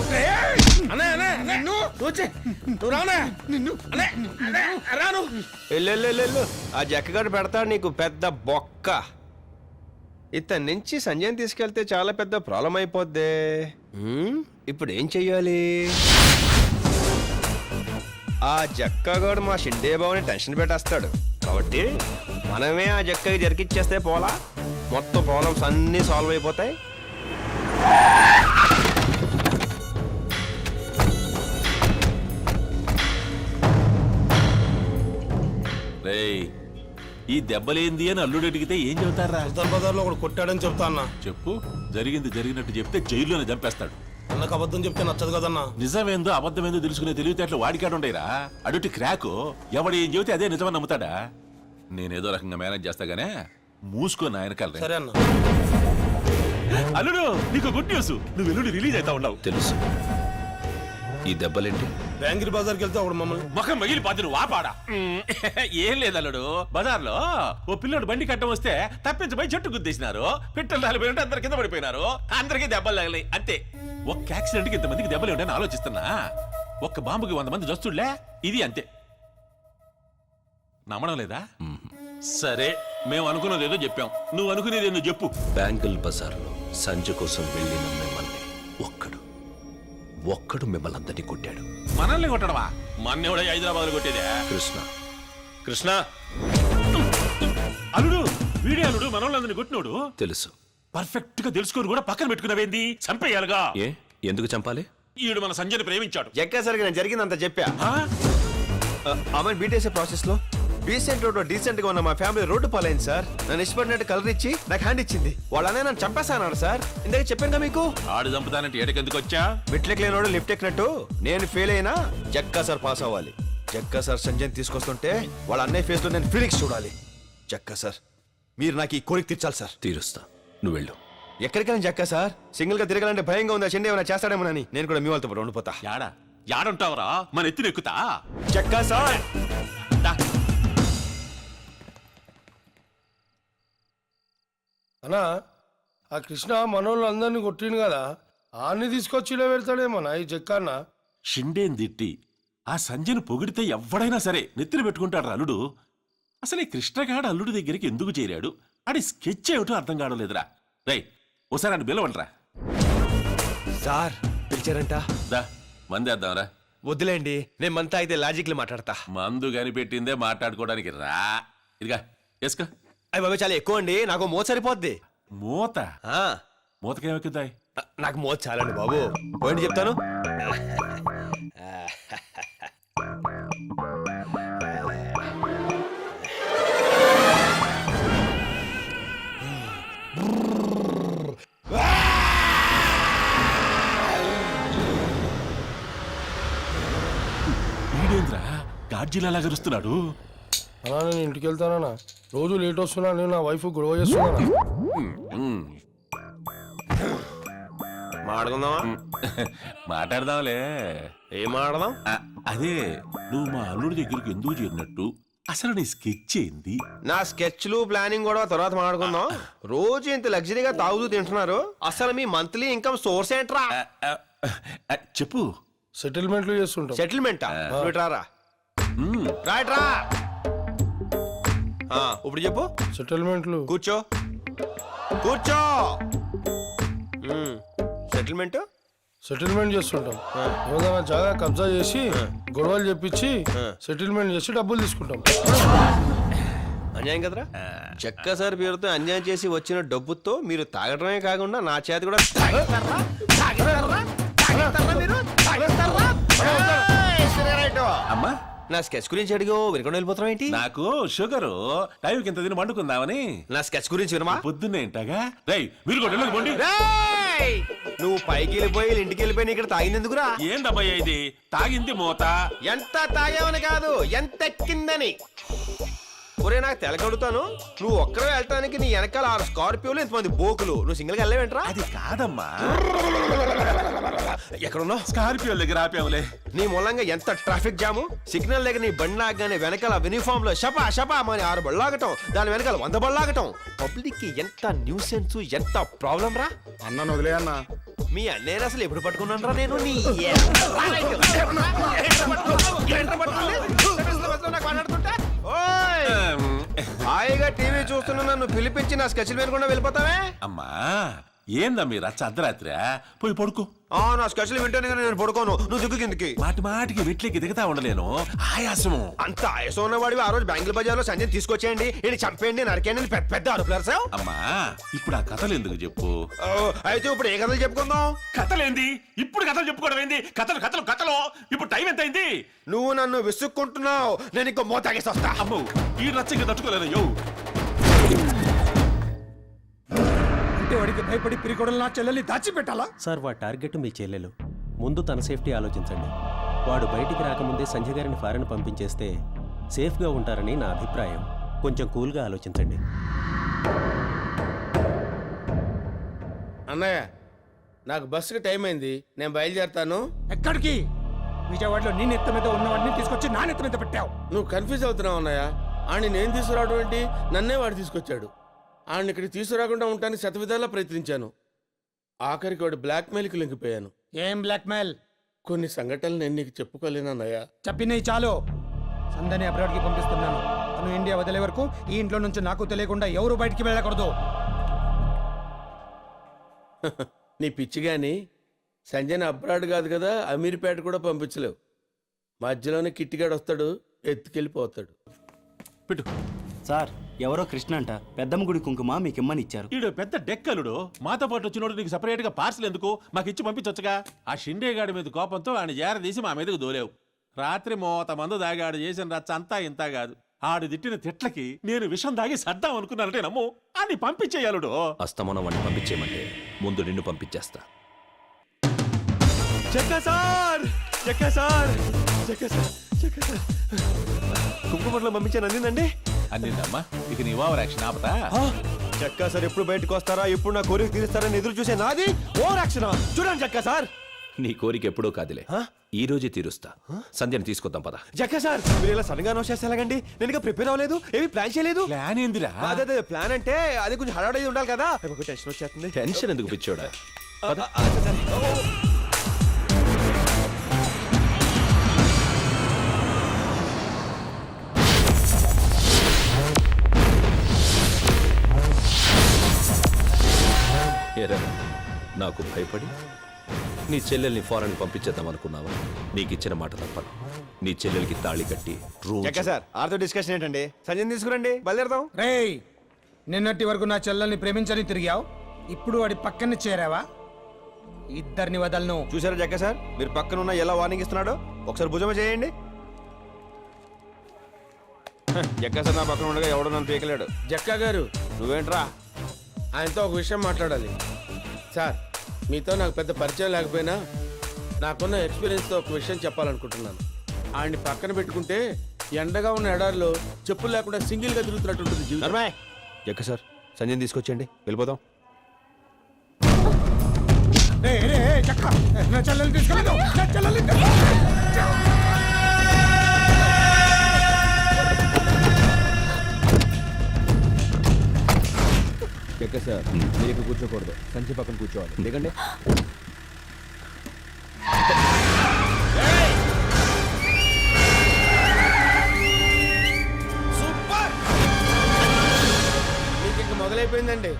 వెళ్ళు. ఆ జక్కగాడు పెడతాడు నీకు పెద్ద బొక్క. ఇతని నుంచి సంజయ్ తీసుకెళ్తే చాలా పెద్ద ప్రాబ్లం అయిపోద్ది. ఇప్పుడు ఏం చెయ్యాలి? ఆ జక్కగాడు మా షిండే బాబుని టెన్షన్ పెట్టేస్తాడు. కాబట్టి మనమే ఆ జక్కకి జరికిచ్చేస్తే పోలా, మొత్తం ప్రాబ్లమ్స్ అన్నీ సాల్వ్ అయిపోతాయి. ఈ దెబ్బలేంది అని అల్లుడు అడిగితే ఏం చెబుతారా? బజార్లో ఒకడు కొట్టాడని చెప్తా అన్న. చెప్పు, జరిగింది జరిగినట్టు చెప్తే జైల్లోనే చంపేస్తాడు. అన్నకు అబద్ధం చెప్తే నచ్చదు కదన్నా. నిజమేందో అబద్ధమేందో తెలుసుకునే తెలివితేటలు వాడికాడుండేరా. అడుటి క్రాకు ఎవడు ఏం చెబితే అదే నిజమని నమ్ముతాడా? నేనేదో రకంగా మేనేజ్ చేస్తాగానే మూసుకొని ఆయన కలరే. సరే అన్న. అల్లుడు, నీకు గుడ్ న్యూస్. నువ్వు ఎల్లుండి రిలీజ్ అవుతా ఉన్నావు. తెలుసు. ఈ దెబ్బలేంటి? బ్యాంగిరి బజార్కి వెళ్తే ఒకడు మమ్మల్ని ముఖం మిగిలిపోతే నువ్వు వాపాడా? ఏం లేదు అల్లుడు, బజార్లో ఓ పిల్లోడు బండి కట్టం వస్తే తప్పించబోయి చెట్టు గుద్దేసినారు. పిట్టలు రాలిపోయినట్టు అందరి కింద పడిపోయినారు. అందరికీ దెబ్బలు తగిలాయి అంతే. ఒక్క యాక్సిడెంట్ కి ఇంతమందికి దెబ్బలు ఉంటాయని ఆలోచిస్తున్నా. ఒక్క బాంబుకి 100 మంది జస్తుళ్లే. ఇది అంతే. నమ్మడం లేదా? సరే, మేము అనుకున్నది ఏదో చెప్పాం. నువ్వు అనుకునేది ఏదో చెప్పు. బ్యాంగిల్ బజార్లో సంజ కోసం వెళ్ళిన మిమ్మల్ని ఒక్కడు మిమ్మల్ని అందరినీ కొట్టాడు. మనల్ని కొట్టడమా? మన్నెవడ హైదరాబాద్ కొట్టేదే? కృష్ణ అల్లుడు, వీడే అల్లుడు మనోళ్ళందరినీ కొట్టినోడు. తెలుసు. పర్ఫెక్ట్ గా తెలుసుకొని కూడా పక్కన పెట్టుకున్నావేంది? చంపేయాలిగా. ఏ ఎందుకు చంపాలి? ఈడు మన సంజయ్ని ప్రేమించాడు. ఎక్కసరిగా నేను జరిగిందంత చెప్పా. ఆమె బీటేసే ప్రాసెస్ లో డీసెంట్ గా ఉన్న మా ఫ్యామిలీ రోడ్డు పాలైంది సార్. నన్ను ఇష్టపడినట్టు కలర్ ఇచ్చి నాకు హ్యాండ్ ఇచ్చింది. వాళ్ళనే నన్ను చంపేస్తాను సార్. ఇందాక చెప్పాను మీకు. ఆడు చంపుతానంటే ఏడకెందుకు వచ్చా? మెట్లెక్ లేనోడు లిఫ్ట్ ఎక్కినట్టు నేను ఫెయిల్ అయినా జగ్గా సార్ పాస్ అవ్వాలి. జగ్గా సార్ సంజయ్ తీసుకొస్తుంటే వాళ్ళ అన్నయ్య ఫేస్ లో నేను ఫీలింగ్స్ చూడాలి. జగ్గా సార్, మీరు నాకు ఈ కోరిక తీర్చాలి సార్. తీరుస్తా, నువ్వు వెళ్ళు. ఎక్కడికైనా జగ్గా సార్, సింగిల్ గా తిరగాలంటే భయంగా ఉందా? చెండి ఏమైనా చేస్తాడేమోనని నేను కూడా మీ వాళ్ళతో పాటు ఉండిపోతా. యాడుంటావురా? మన ఎత్తున ఎక్కుతా. జగ్గా సార్ అన్నా, ఆ కృష్ణ మనోళ్ళు అందరినీ కొట్టిండు కదా, ఆన్ని తీసుకొచ్చి ఇలా పెడతాడేమన్నా ఈ చెక్కన్న. షిండేని తిట్టి ఆ సంజయ్ని పొగిడితే ఎవడైనా సరే నెత్తిన పెట్టుకుంటాడు అల్లుడు. అసలు ఈ కృష్ణగాడు అల్లుడి దగ్గరికి ఎందుకు చేరాడు? ఆడి స్కెచ్ ఏమిటో అర్థం కావలేదురా. రై, ఓసారి అని బిలవంటరా. సార్ పిలిచారంట. దా మందేద్దాంరా. వద్దులేండి, నేను మంతా అయితే లాజిక్లు మాట్లాడతా. మందు కనిపెట్టిందే మాట్లాడుకోవడానికి రా. ఇదిగా వేసుకో. అయ్యి బాబు చాలా ఎక్కువ అండి, నాకు మోత సరిపోద్ది. మూత? మూతకేమెక్కుతాయి? నాకు మోత చాలండి బాబు. పోయింది చెప్తాను. వీడేంద్రా గాడ్జిలా లాగా అరుస్తున్నాడు? అలా నేను ఇంటికి వెళ్తానా, రోజు లేట్ వస్తున్నా, నేను నా వైఫ్ గొడవ చేస్తున్నాను. మాట్లాడుకుందామా? మాట్లాడదాంలే. ఏం మాట్లాడదాం? అదే, నువ్వు మా అల్లుడి దగ్గరికి ఎందుకు చేరినట్టు, అసలు నీ స్కెచ్ ఏంది? నా స్కెచ్లు ప్లానింగ్ కూడా తర్వాత మాట్లాడుకుందాం. రోజు ఇంత లగ్జరీగా తాగుతూ తింటున్నారు, అసలు మీ మంత్లీ ఇన్కమ్ సోర్స్ ఏంట్రా? చెప్పు. సెటిల్మెంట్లు చేస్తుంటాం. సెటిల్మెంటా? రారా రైట్ రా. ఇప్పుడు చెప్పు. సెటిల్మెంట్లు. కూర్చో కూర్చో. సెటిల్మెంట్ సెటిల్మెంట్ చేస్తుంటాం. ఏదైనా జాగా కబ్జా చేసి గొడవలు చెప్పించి సెటిల్మెంట్ చేసి డబ్బులు తీసుకుంటాం. అన్యాయం కదరా? చెక్క సార్ పేరుతో అన్యాయం చేసి వచ్చిన డబ్బుతో మీరు తాగడమే కాకుండా నా చేత కూడా అమ్మా, నా స్కెచ్ గురించి అడిగో వినకుండా వెళ్ళిపోతాం ఏంటి? నాకు షుగరు, టైంకి ఇంత తిని వండుకుందామని. నా స్కెచ్ గురించి వినమా? పొద్దున్నేంటగా. రై, మీరు కూడా పోండి. నువ్వు పైకి వెళ్ళిపోయి ఇంటికి వెళ్ళిపోయి ఇక్కడ తాగిందెందుకురా? ఏందబ్బయ్యా ఇది? తాగింది మూత. ఎంత తాగావని కాదు, ఎంత ఎక్కిందని. ఒరే నాకు తెలకడుతాను, నువ్వు ఒక్కరే వెళ్తానికి నీ వెనకాల 6 స్కార్పియోలు ఇంతమంది బోకులు, నువ్వు సింగిల్ గా వెళ్ళవేంట్రా? అది కాదమ్మా. ఎక్కడున్నావు? స్కార్పియో దగ్గర ఆపావులే. నీ మూలంగా ఎంత ట్రాఫిక్ జాము. సిగ్నల్ దగ్గర నీ బండి ఆగానే వెనకాల యూనిఫామ్ లో షపా షపా అని 6 బళ్ళాగటం, దాని వెనకాల 100 బళ్ళాగటం. పబ్లిక్ కి ఎంత న్యూసెన్స్, ఎంత ప్రాబ్లం రా. అన్న వదిలే అన్న. మీ అన్నయ్య అసలు ఎప్పుడు పట్టుకున్నాను రా నేను? నీ హాయిగా టీవీ చూస్తున్నా నన్ను పిలిపించి నా స్కెచ్లు వినకుండా వెళ్ళిపోతావే? అమ్మా, ఏందా మీ రచ్చ అర్ధరాత్రి పోయి పడుకో. నా స్పెషల్ వింటేనే కానీ నేను పడుకోను. నువ్వు దిక్కు కిందకి. మాటి మాటికి వెట్లకి దిగుతా ఉండలేను, ఆయాసము. అంత ఆయాసం ఉన్నవాడివి ఆ రోజు బ్యాంకుల బజార్లో సంజయ్ తీసుకొచ్చేయండి, నేను చంపేయండి, నరికేయండి, పెద్ద పెద్ద అరుపులారు సార్. అమ్మా ఇప్పుడు ఆ కథలు ఎందుకు చెప్పు. అయితే ఇప్పుడు ఏ కథలు చెప్పుకుందాం? కథలేంది ఇప్పుడు, కథలు చెప్పుకోవడం ఏంది? కథలు కథలు కథలు. ఇప్పుడు టైం ఎంత అయింది? నువ్వు నన్ను విసుక్కుంటున్నావు, నేను ఇంకో మోతాగేసి వస్తా. అమ్మో ఈ రచ్చకి తట్టుకోలేను. యో అంటే వాడికి భయపడి పిరికొడలు నా చెల్లెల్ని దాచిపెట్టాలా? సార్ వాడి టార్గెట్ మీ చెల్లెలు. ముందు తన సేఫ్టీ ఆలోచించండి. వాడు బయటికి రాకముందే సంజయ్ గారిని ఫారెన్ పంపించేస్తే సేఫ్గా ఉంటారని నా అభిప్రాయం. కొంచెం కూల్గా ఆలోచించండి. అన్నయ్య నాకు బస్సుకి టైం అయింది, నేను బయలుదేరతాను. ఎక్కడికి? విజయవాడలో నీ నెత్త మీద ఉన్నవాడిని తీసుకొచ్చి నా నెత్త మీద పెట్టావు. నువ్వు కన్ఫ్యూజ్ అవుతున్నావు అన్నయ్య. ఆడిని నేను తీసుకురావడం ఏంటి, నన్నే వాడు తీసుకొచ్చాడు. ఆడిని ఇక్కడికి తీసుకురాకుండా ఉండటానికి శతవిధాలా ప్రయత్నించాను. ఆఖరికి వాడు బ్లాక్మెయిల్కి లొంగిపోయాను. ఏం బ్లాక్మెయిల్? కొన్ని సంఘటనలు నేను నీకు చెప్పుకోలేను అన్నయ్య. చెప్పినవి చాలు. సందని అబ్రాడ్కి పంపిస్తున్నాను. తను ఇండియా వదిలే వరకు ఈ ఇంట్లో నుంచి నాకు తెలియకుండా ఎవరు బయటికి వెళ్ళకూడదు. నీ పిచ్చి గాని సంజయ్ని అబ్రాడ్ కాదు కదా, అమీర్పేట కూడా పంపించలేవు. మధ్యలోనే కిట్టిగాడు వస్తాడు, ఎత్తుకెళ్ళిపోతాడు. పెట్టు సార్ ఎవరో కృష్ణ అంట పెద్దమ్మ గుడి కుంకుమ మీకు ఇమ్మని ఇచ్చారు. ఈడు పెద్ద డెక్కలుడు. మాతో పాటు వచ్చినోడు నీకు సపరేట్ గా పార్సల్ ఎందుకు? మాకు ఇచ్చి పంపించొచ్చుగా. ఆ షిండే గాడి మీద కోపంతో ఆయన జారదీసి మా మీదకు దోలేవు. రాత్రి మోత మందు దాగాడు చేసిన రచ్చ అంతా ఇంత కాదు. ఆడు తిట్టిన తిట్లకి నేను విషం దాగి సర్దాం అనుకున్నానంటే నమ్ము. అని పంపించేయాలుడు. అస్తమానం వాడిని పంపించేయమంటే ముందు నిన్ను పంపించేస్తా. కుంకుమట్లో పంపించాను, అందిందండి. అన్నిందమ్మా, ఇక నీ ఓవర్ యాక్షన్ ఆపతా. చక్కా సార్ ఎప్పుడు బయటకు వస్తారా, ఎప్పుడు నా కోరిక తీరుస్తారని ఎదురు చూసే నాది ఓవర్ యాక్షన్. చూడండి చక్కా సార్, నీ కోరిక ఎప్పుడూ కాదులే, ఈ రోజే తీరుస్తా. సంధ్యను తీసుకొద్దాం పద. జక్క సార్ మీరు ఇలా సడన్ గా అనౌన్స్ చేస్తే ఎలాగండి? నేను ఇంకా ప్రిపేర్ అవ్వలేదు, ఏమి ప్లాన్ చేయలేదు. ప్లాన్ ఏందిరా? అదే ప్లాన్ అంటే అది కొంచెం హడావుడి ఉండాలి కదా. టెన్షన్ వచ్చేస్తుంది. టెన్షన్ ఎందుకు పిచ్చోడా? ఏరా నాకు భయపడి నీ చెల్లెల్ని ఫారెన్ పంపించేద్దాం అనుకున్నావా? నీకు ఇచ్చిన మాట తప్పను. నీ చెల్లెలకి తాళి కట్టి జక్క సార్ ఆర్తో డిస్కషన్ ఏంటండి? సంజయ్ తీసుకురండి, బయలుదేరదాం. రేయ్, నిన్నటి వరకు నా చెల్లెల్ని ప్రేమించని తిరిగావు, ఇప్పుడు వాడి పక్కన చేరావా? ఇద్దరిని వదలను. చూసారా జక్క సార్, మీరు పక్కన ఉన్న ఎలా వార్నింగ్ ఇస్తున్నాడో ఒకసారి భుజమ చేయండి. జక్క సార్ నా పక్కన ఉండగా ఎవడో నన్ను పీకలేడు. జక్కా గారు నువ్వేంట్రా? ఆయనతో ఒక విషయం మాట్లాడాలి. సార్ మీతో నాకు పెద్ద పరిచయం లేకపోయినా నాకున్న ఎక్స్పీరియన్స్తో ఒక విషయం చెప్పాలనుకుంటున్నాను. ఆయన్ని పక్కన పెట్టుకుంటే ఎండగా ఉన్న ఎడారిలో చెప్పులు లేకుండా సింగిల్గా తిరుగుతున్నట్టుంటుంది జీవితం. జక్క సార్ సంజయ్ తీసుకొచ్చేయండి, వెళ్ళిపోదాం. నా చెల్లెల్ని తీసుకెళ్ళదు. జక్క సార్ మీరు ఇక్కడ కూర్చోకూడదు, సంజయ్ పక్కన కూర్చోవాలి. లేకండి సూపర్, మీకు ఇంక మొదలైపోయిందండి.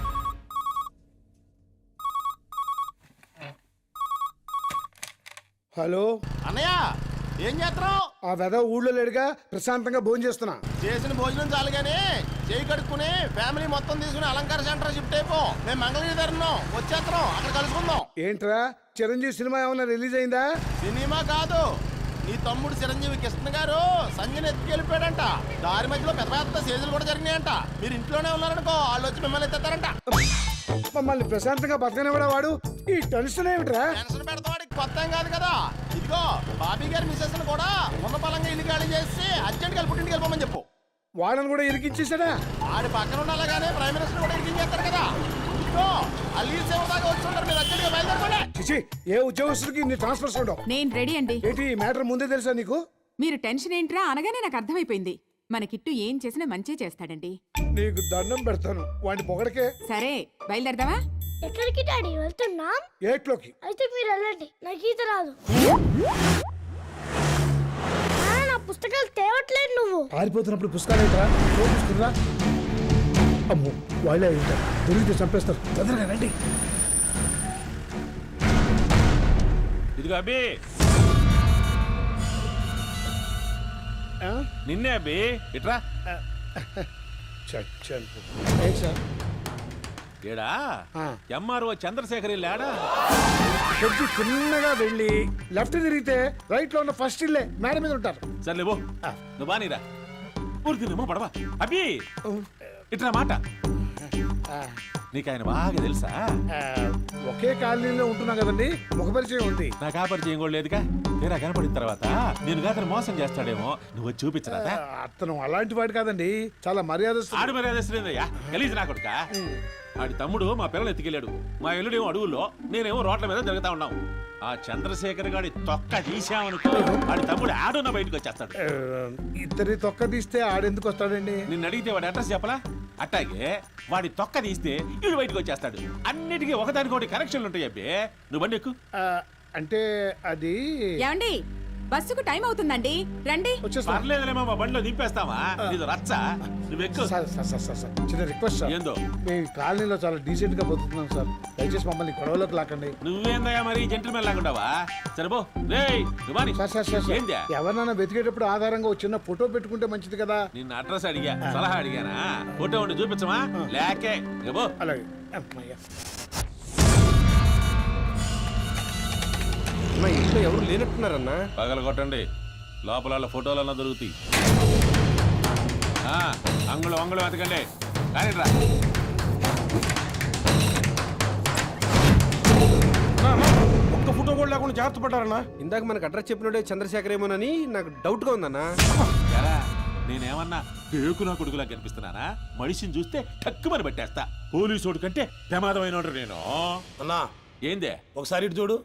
హలో అన్నయ్య ఏం చేస్తున్నావు? ఆ వెద ఊళ్ళో లేడుగా, ప్రశాంతంగా భోజనం చేస్తున్నా. చేసిన భోజనం చాలు గానీ చేయి కడుక్కుని ఫ్యామిలీ మొత్తం తీసుకుని అలంకార సెంటర్ షిఫ్ట్ అయిపో. మేము మంగళగిరి తరుణం వచ్చేస్తున్నాం, అక్కడ కలుసుకుందాం. ఏంట్రా చిరంజీవి సినిమా ఏమన్నా రిలీజ్ అయిందా? సినిమా కాదు, నీ తమ్ముడు చిరంజీవి కృష్ణ గారు సంజయ్ ఎత్తుకెళ్ళిపోయాడంట. దారి మధ్యలో పెద్ద పెద్ద సేజులు కూడా జరిగినాయంట. మీరు ఇంట్లోనే ఉన్నారనుకో, వాళ్ళు వచ్చి మిమ్మల్ని ఎత్తారంట. మమ్మల్ని ప్రశాంతంగా బతకనే కూడా వాడు ఈ టెన్షన్ ఏమిట్రా? టెన్షన్ పెడతావాడికి కొత్త ఏం కాదు కదా. ఇదిగో బాబీ గారి మిస్సెస్ కూడా ఉన్న పలంగా ఇల్లు ఖాళీ చేసి అర్జెంట్ గా పుట్టింటికి వెళ్ళిపోమని చెప్పు. వాళ్ళని కూడా ఇరికించేసాడా? ఆడి పక్కన ఉండాలగానే ప్రైమ్ మినిస్టర్ కూడా ఇరికించేస్తారు కదా. ఇదిగో అల్లి సేవ దాకా వచ్చుంటారు, మీరు అర్జెంట్ గా బయలుదేరకండి. చిచి, ఏ ఉద్యోగస్తుడికి ఇన్ని ట్రాన్స్ఫర్స్ ఉండవు. నేను రెడీ అండి. ఏంటి ఈ మ్యాటర్ ముందే తెలుసా నీకు? మీరు టెన్షన్ ఏంట్రా అనగానే నాకు అర్థమైపోయింది. మన కిట్టు ఏం చేసినా మంచే చేస్తాడండి. నీకు దండం పెడతాను, వాడిని పొగడకే. సరే బయలుదేరదామా? ఎక్కడికి డాడీ వెళ్తున్నాం? ఏట్లోకి. అయితే మీరు వెళ్ళండి, నాకు ఈత రాదు. నా పుస్తకాలు తేవట్లేదు నువ్వు. పారిపోతున్నప్పుడు పుస్తకాలు ఏంట్రా? చూపిస్తుందా? అమ్మో వాళ్ళే ఉంటారు, దొరికితే చంపేస్తారు. తొందరగా రండి. ఇదిగో అబ్బి, నిన్నే అబ్బి, ఇట్రా. చచ్చాను. ఏంటి సార్? ఏడా ఎంఆర్ఓ చంద్రశేఖర్ లేడా? కొంచెం చిన్నగా వెళ్ళి లెఫ్ట్ తిరిగితే రైట్ లో ఉన్న ఫస్ట్ ఇల్లే మేడం మీద ఉంటారు. సర్లే బో, నువ్వు బానీరా. ఊరికినేమో పడవా అబ్బి, ఇట్లా మాట. నీకు ఆయన బాగా తెలుసా? ఒకే కాలనీలో ఉంటున్నాం కదండి, ముఖ పరిచయం ఉంది. నాకు ఆ పరిచయం కూడా లేదుగా. తీరా కనపడిన తర్వాత నేను అతను మోసం చేస్తాడేమో, నువ్వు వచ్చి చూపించరాదా? అతను అలాంటి వాడు కాదండి, చాలా మర్యాదస్తుడు. ఆడు మర్యాదయ్యా, గలీజ్ నా కొడుక. ఆడి తమ్ముడు మా పిల్లలు ఎత్తుకెళ్ళాడు. మా ఎల్లుడేమో అడవుల్లో, నేనేమో రోడ్ల మీద జరుగుతా ఉన్నాం. ఆ చంద్రశేఖర్ గాడి తొక్క తీసామనుకో, ఆడి తమ్ముడు ఆడున్న బయటకు వచ్చేస్తాడు. ఇద్దరి తొక్క తీస్తే ఆడెందుకు వస్తాడండి? నిన్ను అడిగితే వాడి అడ్రస్ చెప్పలా? అట్టాగే వాడి తొక్క తీస్తే వీడు బయటకు వచ్చేస్తాడు. అన్నిటికీ ఒకదానికొకటి కనెక్షన్లు ఉంటాయి అబ్బే. నువ్వు బండి ఎక్కు. అంటే అది ఏమండి, బస్సుకు టైం అవుతుందండి, రండి. పర్లేదులేమో, మా బండిలో దింపేస్తావా? ఇది రచ్చ. నువ్వు ఎక్కు. చిన్న రిక్వెస్ట్ సార్, ఏందో? మేము కాలనీలో చాలా డీసెంట్ గా బతుకుతున్నాం సార్, దయచేసి మమ్మల్ని గొడవలోకి లాకండి. నువ్వేందయ్యా మరి జెంటిల్మెన్ లాగుంటావా? సరేబో రేయ్ నువ్వు ఏందా? ఎవరినైనా వెతికేటప్పుడు ఆధారంగా ఒక చిన్న ఫోటో పెట్టుకుంటే మంచిది కదా. నిన్న అడ్రస్ అడిగా, సలహా అడిగానా? ఫోటో ఉండి చూపించమా? లేకే ఇగో. అలాగే. ఇంట్లో ఎవరు లేనట్టున్నారన్నా? పగల కొట్టండి, లోపల ఫోటోలన్నా దొరుకుతాయి. అంగుళం అంగుళం వెతకండి. కానీ రా. ఒక్క ఫోటో కూడా లేకుండా జాగ్రత్త పడ్డారన్నా. ఇందాక మనకు అడ్రస్ చెప్పినోడే చంద్రశేఖర్ ఏమోనని నాకు డౌట్ గా ఉందన్నా. నేనేమన్నా పేకు నా కొడుకులా కనిపిస్తున్నానా? మనిషిని చూస్తే టక్కుమని పట్టేస్తా. పోలీసోడు కంటే ప్రమాదమైన నేను. అన్నా ఏందే? ఒకసారి ఇటు చూడు.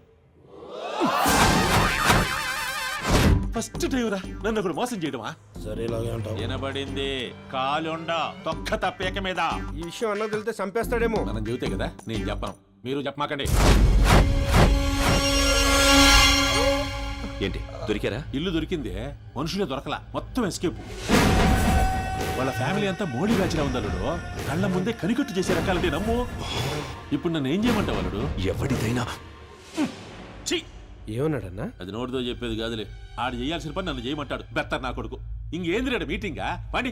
ఫస్ట్ టైం రా నన్ను ఒకడు మోసం చేయడమా? సరే ఇలాగే అంటావు. వినబడింది. కాలుండ తొక్క తప్పేక మీద. ఈ విషయం అన్న తెలితే చంపేస్తాడేమో. మనం చెబితే కదా, నేను చెప్పను. మీరు చెప్పమాకండి. ఏంటి దొరికారా? ఇల్లు దొరికింది, మనుషులే దొరకలా. మొత్తం ఎస్కేప్. వాళ్ళ ఫ్యామిలీ అంతా మోడీ బ్యాచ్లా ఉందల్లుడు. కళ్ళ ముందే కనికట్టు చేసే రకాలంటే నమ్ము. ఇప్పుడు నన్ను ఏం చేయమంటావు అల్లుడు? ఎవడిదైనా ఏమన్నాడన్నా? అది నోటితో చెప్పేది కాదులే. ఆడు చేయాల్సిన పని నన్ను చేయమంటాడు. బెత్తర్ నా కొడుకు. ఇంకేంది రేడు మీటింగా? పండి.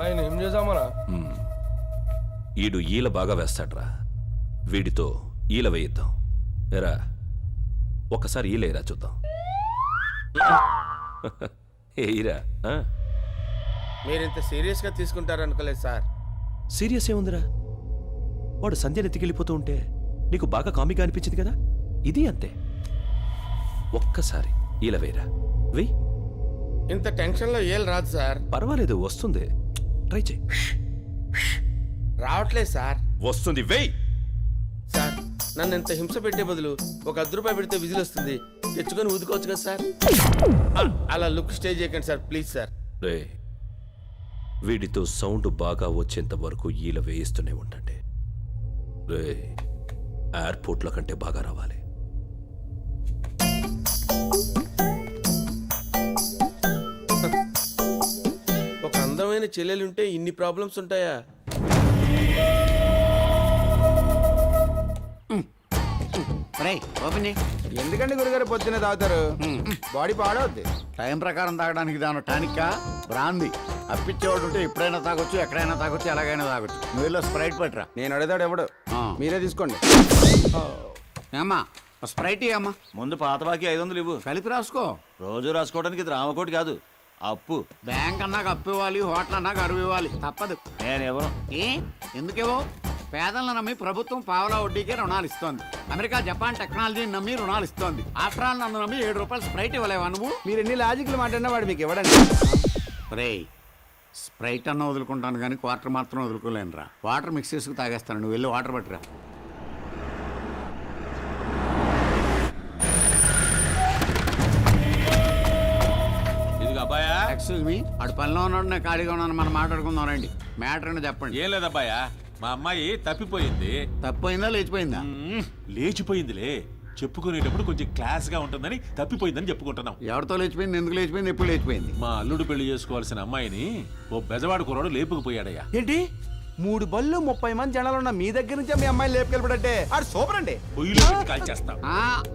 ఆయన ఏం చేద్దామనా? ఈడు ఈల బాగా వేస్తాడ్రా. వీడితో ఈల వేయిద్దాం. ఎరా ఒక్కసారి ఈలేరా చూద్దాం. ఏరా మీరింత సీరియస్ గా తీసుకుంటారనుకోలేదు సార్. సీరియస్ ఏముందిరా? వాడు సంధ్యను ఎత్తికెళ్ళిపోతూ ఉంటే నీకు బాగా కామిగా అనిపించింది కదా, ఇది అంతే. ఒక్కసారి ఈల వేరా. వెయ్యి. ఇంత టెన్షన్ లో ఏం రాదు సార్. పర్వాలేదు, వస్తుంది. ట్రై చేయి. రావట్లేదు సార్. వస్తుంది, వెయ్యి. సార్ నన్ను ఇంత హింస పెట్టే బదులు ఒక ₹10 పెడితే విజిల్ వస్తుంది, తెచ్చుకొని ఊదుకోవచ్చు కదా సార్. అలా లుక్ స్టే చేయకండి సార్, ప్లీజ్ సార్. రే, వీడితో సౌండ్ బాగా వచ్చేంత వరకు ఈల వేయిస్తూనే ఉండండి. రే, ఎయిర్పోర్ట్ల కంటే బాగా రావాలి. ఒక అందమైన చెల్లెలుంటే ఇన్ని ప్రాబ్లమ్స్ ఉంటాయా? ఎందుకండి గురుగారు పొద్దున్నే తాగుతారు? బాడీ పాడవుద్ది. టైం ప్రకారం తాగడానికి దాని టానిక్కా బ్రాంది. అప్పిచ్చేవాడు ఉంటే ఎప్పుడైనా తాగొచ్చు, ఎక్కడైనా తాగొచ్చు, ఎలాగైనా తాగొచ్చు. నువ్వు స్ప్రైట్ పట్టరా. నేను అడుగుతాడు ఎవడు, మీరే తీసుకోండి. ఏమ్మా స్ప్రైట్ అమ్మా. ముందు పాత బాకీ 500 ఇవ్వు. కలిపి రాసుకో. రోజు రాసుకోవడానికి ఇది రామకోటి కాదు, అప్పు. బ్యాంక్ అన్నాక అప్పు ఇవ్వాలి, హోటల్ అన్నాక అరువు ఇవ్వాలి, తప్పదు. నేనెవరు? ఎందుకేవో? పేదలను నమ్మి ప్రభుత్వం పావలా వడ్డీకే రుణాలు ఇస్తోంది. అమెరికా జపాన్ టెక్నాలజీని నమ్మి రుణాలు ఇస్తోంది. ఆఫ్టర్ ఆల్ నన్ను నమ్మి ₹7 స్ప్రైట్ ఇవ్వలేవా నువ్వు? మీరు ఎన్ని లాజిక్లు మాట్లాడినా వాడు మీకు ఇవ్వడండి. రే, స్ప్రైట్ అన్న వదులుకుంటాను కానీ క్వార్టర్ మాత్రం వదులుకోలేనురా. వాటర్ మిక్స్ చేసుకు తాగేస్తాను. నువ్వు వెళ్ళి వాటర్ పట్టురా. అబ్బాయా, ఎక్స్క్యూజ్ మీ, అటు పనిలో ఉన్నాడు, నేను ఖాళీగా ఉన్నాను, మనం మాట్లాడుకుందాం రండి. మ్యాటర్ అని చెప్పండి. ఏం లేదబ్బాయా, మా అమ్మాయి తప్పిపోయింది. తప్పిపోయిందా లేచిపోయిందా? లేచిపోయిందిలే. చెప్పుకునేటప్పుడు కొంచెం క్లాస్ గా ఉంటుందని తప్పిపోయిందని చెప్పుకుంటున్నాం. ఎవరితో లేచిపోయింది, ఎందుకు లేచిపోయింది, ఎప్పుడు లేచిపోయింది? మా అల్లుడు పెళ్లి చేసుకోవాల్సిన అమ్మాయిని ఓ బెజవాడు కుర్రాడు లేపుకుపోయాడయ్యా. ఏంటి 3 బళ్ళు 30 మంది జనాలు ఉన్న మీ దగ్గర నుంచే మీ అమ్మాయిని లేపుకెళ్ళబడంటే ఆడు సూపర్ అండి. కాల్ చేస్తా.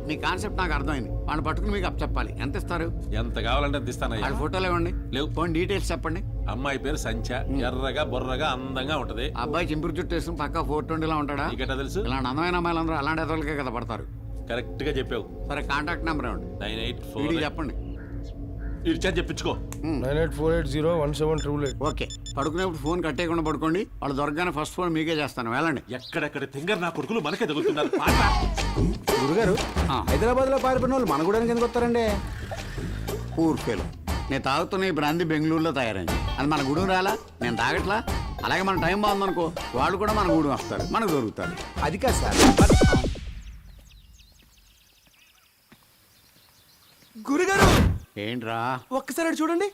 మీ కాన్సెప్ట్ నాకు అర్థమైంది. వాళ్ళని పట్టుకుని మీకు చెప్పాలి. ఎంత ఇస్తారు? ఎంత కావాలంటే అంత ఇస్తానయ్యా. వాళ్ళ ఫోటోలు ఇవ్వండి. లేవు. పోనీ డీటెయిల్స్ చెప్పండి. అమ్మాయి పేరు సంచ, ఎర్రగా బొర్రగా అందంగా ఉంటది. అబ్బాయి చింపురు చుట్టూ వేసుకుని పక్క 420 ఉంటాడా? నీకెట్టా తెలుసు? ఇలాంటి అందమైన అమ్మాయిలందరూ అలాంటి ఎదలకే కదా పడతారు. కరెక్ట్ గా చెప్పావు. సరే కాంటాక్ట్ నెంబర్ ఇవ్వండి. 984 చెప్పండి. ఇచ్చా చెప్పించుకో. 9848017888. ఓకే, పడుకునేప్పుడు ఫోన్ కట్టేయకుండా పడుకోండి. వాళ్ళు దొరకగానే ఫస్ట్ ఫోన్ మీకే చేస్తాను. వెళ్ళండి. ఎక్కడెక్కడ తింగర్ నా కొడుకులు మనకే తగులుతున్నారు. గురుగారు హైదరాబాద్ లో పారిపోయిన వాళ్ళు మన కూడా ఎందుకు వస్తారండి? ఊర్కేలు నేను తాగుతున్న ఈ బ్రాంతి బెంగళూరులో తయారైంది. అది మన గూడెం రాలా? నేను తాగట్లా. అలాగే మన టైం బాగుందనుకో వాళ్ళు కూడా మన గూడెం వస్తారు, మనకు దొరుకుతారు. అది కాదు సార్. గురుగారు ఏంట్రా? ఒక్కసారి అటు చూడండి.